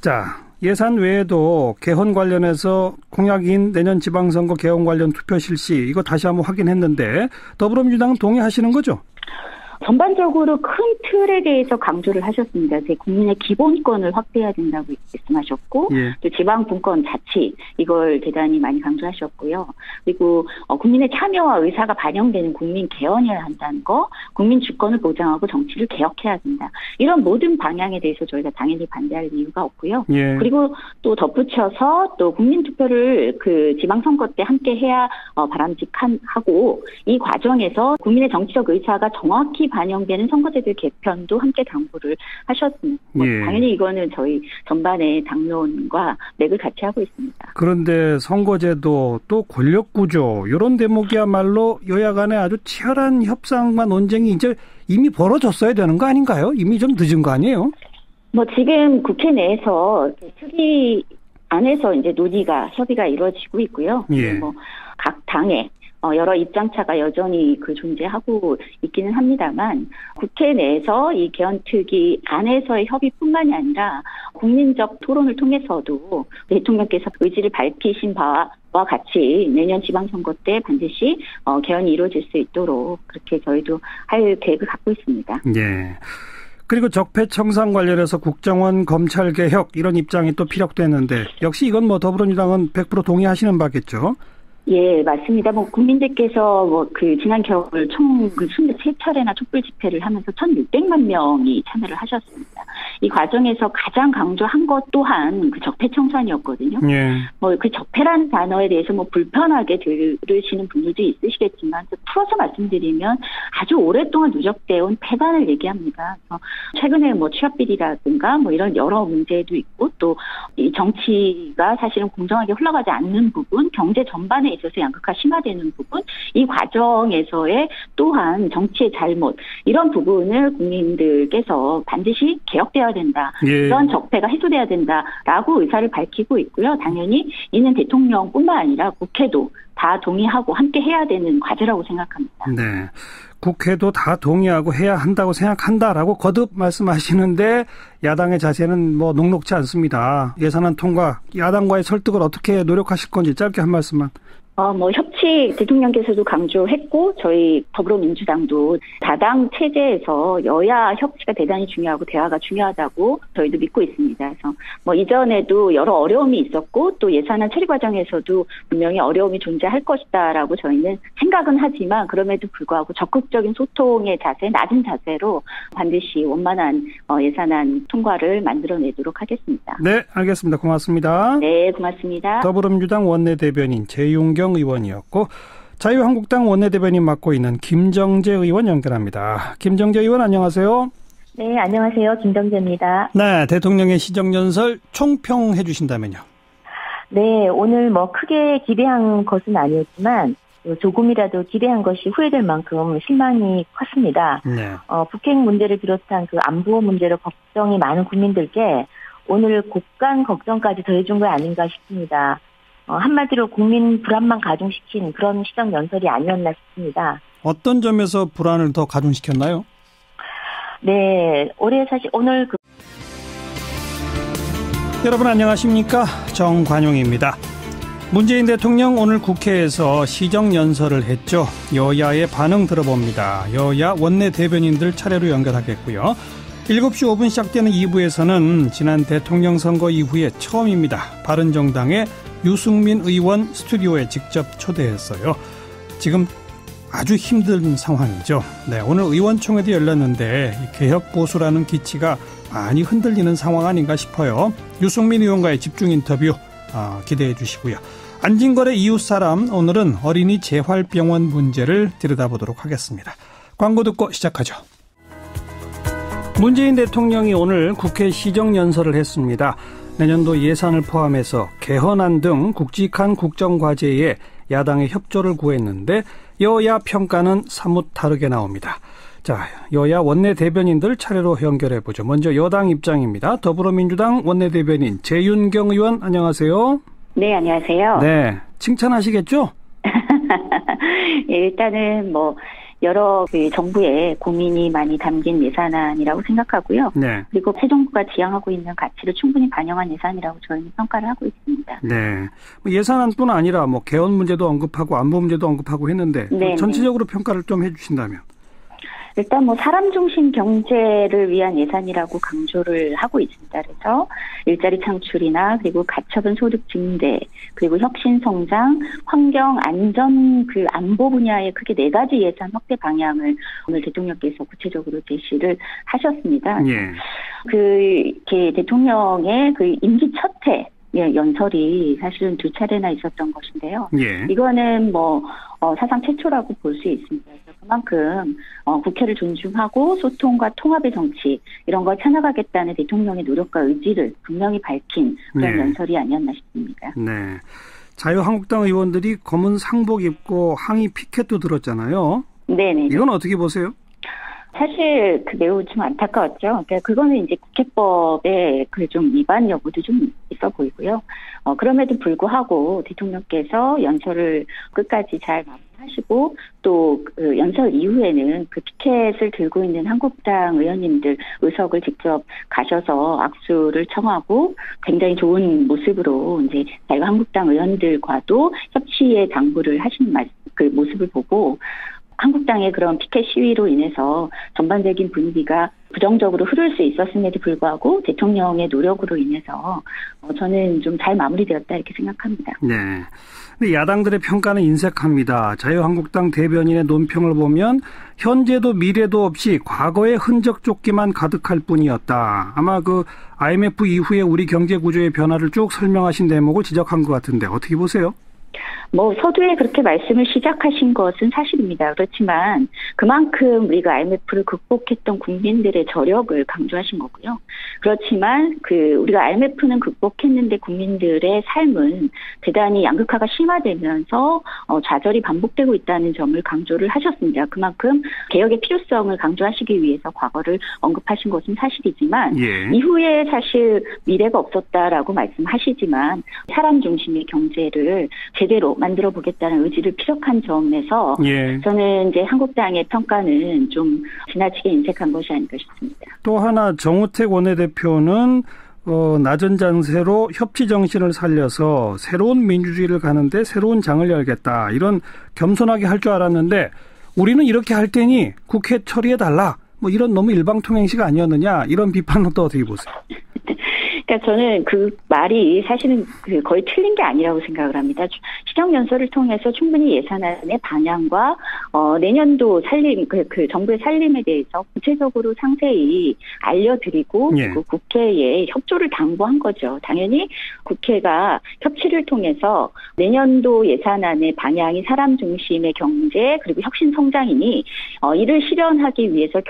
자, 예산 외에도 개헌 관련해서 공약인 내년 지방선거 개헌 관련 투표 실시 이거 다시 한번 확인했는데 더불어민주당은 동의하시는 거죠?
전반적으로 큰 틀에 대해서 강조를 하셨습니다. 국민의 기본권을 확대해야 된다고 말씀하셨고 또 지방분권 자치 이걸 대단히 많이 강조하셨고요. 그리고 국민의 참여와 의사가 반영되는 국민 개헌해야 한다는 거, 국민 주권을 보장하고 정치를 개혁해야 된다. 이런 모든 방향에 대해서 저희가 당연히 반대할 이유가 없고요. 그리고 또 덧붙여서 또 국민투표를 그 지방선거 때 함께 해야 바람직하고 이 과정에서 국민의 정치적 의사가 정확히 반영되는 선거제도 개편도 함께 당부를 하셨습니다. 당연히 이거는 저희 전반의 당론과 맥을 같이 하고 있습니다.
그런데 선거제도 또 권력구조 이런 대목이야말로 여야 간에 아주 치열한 협상과 논쟁이 이제 이미 벌어졌어야 되는 거 아닌가요? 이미 좀 늦은 거 아니에요?
뭐 지금 국회 내에서 특위 안에서 이제 협의가 이루어지고 있고요. 뭐 각 당의 여러 입장차가 여전히 존재하고 있기는 합니다만 국회 내에서 이 개헌특위 안에서의 협의뿐만이 아니라 국민적 토론을 통해서도 대통령께서 의지를 밝히신 바와 같이 내년 지방선거 때 반드시 개헌이 이루어질 수 있도록 그렇게 저희도 할 계획을 갖고 있습니다.
네. 그리고 적폐청산 관련해서 국정원 검찰개혁 이런 입장이 또 피력되는데 역시 이건 뭐 더불어민주당은 100% 동의하시는 바겠죠?
예, 맞습니다. 뭐 국민들께서 지난 겨울 총 23차례나 촛불 집회를 하면서 1,600만 명이 참여를 하셨습니다. 이 과정에서 가장 강조한 것 또한 적폐청산이었거든요. 그 적폐라는 단어에 대해서 불편하게 들으시는 분들도 있으시겠지만 풀어서 말씀드리면 아주 오랫동안 누적되어 온 폐단을 얘기합니다. 최근에 취업비리라든가 이런 여러 문제도 있고 또 이 정치가 사실은 공정하게 흘러가지 않는 부분, 경제 전반에 있어서 양극화 심화되는 부분, 이 과정에서의 또한 정치의 잘못 이런 부분을 국민들께서 반드시 개혁돼야 된다. 이런 적폐가 해소돼야 된다라고 의사를 밝히고 있고요. 당연히 이는 대통령뿐만 아니라 국회도 다 동의하고 함께 해야 되는 과제라고 생각합니다.
네. 국회도 다 동의하고 해야 한다고 생각한다라고 거듭 말씀하시는데 야당의 자세는 녹록지 않습니다. 예산안 통과, 야당과의 설득을 어떻게 노력하실 건지 짧게 한 말씀만.
협치 대통령께서도 강조했고 저희 더불어민주당도 다당 체제에서 여야 협치가 대단히 중요하고 대화가 중요하다고 저희도 믿고 있습니다. 그래서 이전에도 여러 어려움이 있었고 또 예산안 처리 과정에서도 분명히 어려움이 존재할 것이다라고 저희는 생각은 하지만 그럼에도 불구하고 적극적인 소통의 자세, 낮은 자세로 반드시 원만한 예산안 통과를 만들어내도록 하겠습니다.
네, 알겠습니다. 고맙습니다.
네, 고맙습니다.
더불어민주당 원내대변인 재용경 의원이었고 자유한국당 원내대변인 맡고 있는 김정재 의원 연결합니다. 김정재 의원 안녕하세요.
네, 안녕하세요. 김정재입니다.
네, 대통령의 시정연설 총평해 주신다면요.
네, 오늘 크게 기대한 것은 아니었지만 조금이라도 기대한 것이 후회될 만큼 실망이 컸습니다.
네.
북핵 문제를 비롯한 안보 문제로 걱정이 많은 국민들께 오늘 곡간 걱정까지 더해준 거 아닌가 싶습니다. 한마디로 국민 불안만 가중시킨 그런 시정연설이 아니었나 싶습니다.
어떤 점에서 불안을 더 가중시켰나요?
네, 사실 오늘
여러분 안녕하십니까? 정관용입니다. 문재인 대통령 오늘 국회에서 시정연설을 했죠. 여야의 반응 들어봅니다. 여야 원내대변인들 차례로 연결하겠고요. 7시 5분 시작되는 2부에서는 지난 대통령 선거 이후에 처음입니다. 바른정당의 유승민 의원 스튜디오에 직접 초대했어요. 지금 아주 힘든 상황이죠. 네, 오늘 의원총회도 열렸는데 개혁 보수라는 기치가 많이 흔들리는 상황 아닌가 싶어요. 유승민 의원과의 집중 인터뷰 기대해 주시고요. 안진걸의 이웃사람, 오늘은 어린이 재활병원 문제를 들여다보도록 하겠습니다. 광고 듣고 시작하죠. 문재인 대통령이 오늘 국회 시정연설을 했습니다. 내년도 예산을 포함해서 개헌안 등 굵직한 국정과제에 야당의 협조를 구했는데 여야 평가는 사뭇 다르게 나옵니다. 자, 여야 원내대변인들 차례로 연결해보죠. 먼저 여당 입장입니다. 더불어민주당 원내대변인 재윤경 의원, 안녕하세요.
네, 안녕하세요.
네, 칭찬하시겠죠?
예, 일단은 여러 정부의 고민이 많이 담긴 예산안이라고 생각하고요.
네.
그리고 새 정부가 지향하고 있는 가치를 충분히 반영한 예산이라고 저희는 평가를 하고 있습니다.
네. 예산안뿐 아니라 개헌 문제도 언급하고 안보 문제도 언급하고 했는데 전체적으로 평가를 좀 해주신다면.
일단 사람 중심 경제를 위한 예산이라고 강조를 하고 있습니다. 그래서 일자리 창출이나 그리고 가처분 소득 증대, 그리고 혁신 성장, 환경, 안전, 안보 분야의 크게 4가지 예산 확대 방향을 오늘 대통령께서 구체적으로 제시를 하셨습니다. 예. 대통령의 임기 첫 해 연설이 사실은 2차례나 있었던 것인데요.
예.
이거는 사상 최초라고 볼 수 있습니다. 그만큼 국회를 존중하고 소통과 통합의 정치 이런 걸 찾아가겠다는 대통령의 노력과 의지를 분명히 밝힌 그런 연설이 아니었나 싶습니다.
네. 자유한국당 의원들이 검은 상복 입고 항의 피켓도 들었잖아요.
네네.
이건 어떻게 보세요?
사실 매우 좀 안타까웠죠. 그러니까 그거는 이제 국회법의 좀 위반 여부도 좀 있어 보이고요. 그럼에도 불구하고 대통령께서 연설을 끝까지 잘 마무리하시고 또 연설 이후에는 피켓을 들고 있는 한국당 의원님들 의석을 직접 가셔서 악수를 청하고 굉장히 좋은 모습으로 이제 자유한국당 의원들과도 협치의 당부를 하시는 모습을 보고. 한국당의 그런 피켓 시위로 인해서 전반적인 분위기가 부정적으로 흐를 수 있었음에도 불구하고 대통령의 노력으로 인해서 저는 좀 잘 마무리되었다 이렇게 생각합니다.
네. 근데 야당들의 평가는 인색합니다. 자유한국당 대변인의 논평을 보면 현재도 미래도 없이 과거의 흔적 쫓기만 가득할 뿐이었다. 아마 IMF 이후에 우리 경제 구조의 변화를 쭉 설명하신 대목을 지적한 것 같은데 어떻게 보세요?
서두에 그렇게 말씀을 시작하신 것은 사실입니다. 그렇지만 그만큼 우리가 IMF를 극복했던 국민들의 저력을 강조하신 거고요. 그렇지만 우리가 IMF는 극복했는데 국민들의 삶은 대단히 양극화가 심화되면서 좌절이 반복되고 있다는 점을 강조를 하셨습니다. 그만큼 개혁의 필요성을 강조하시기 위해서 과거를 언급하신 것은 사실이지만 이후에 사실 미래가 없었다라고 말씀하시지만 사람 중심의 경제를 제대로 만들어 보겠다는 의지를 피력한 점에서 저는 이제 한국당의 평가는 좀 지나치게 인색한 것이 아닐까 싶습니다.
또 하나 정우택 원내대표는 낮은 잔세로 협치 정신을 살려서 새로운 민주주의를 가는데 새로운 장을 열겠다. 이런 겸손하게 할 줄 알았는데 우리는 이렇게 할 테니 국회 처리해달라. 이런 너무 일방통행식 아니었느냐. 이런 비판은 또 어떻게 보세요?
그러니까 저는 말이 사실은 거의 틀린 게 아니라고 생각을 합니다. 시정연설을 통해서 충분히 예산안의 방향과 내년도 살림, 정부의 살림에 대해서 구체적으로 상세히 알려드리고 국회에 협조를 당부한 거죠. 당연히 국회가 협치를 통해서 내년도 예산안의 방향이 사람 중심의 경제 그리고 혁신 성장이니 이를 실현하기 위해서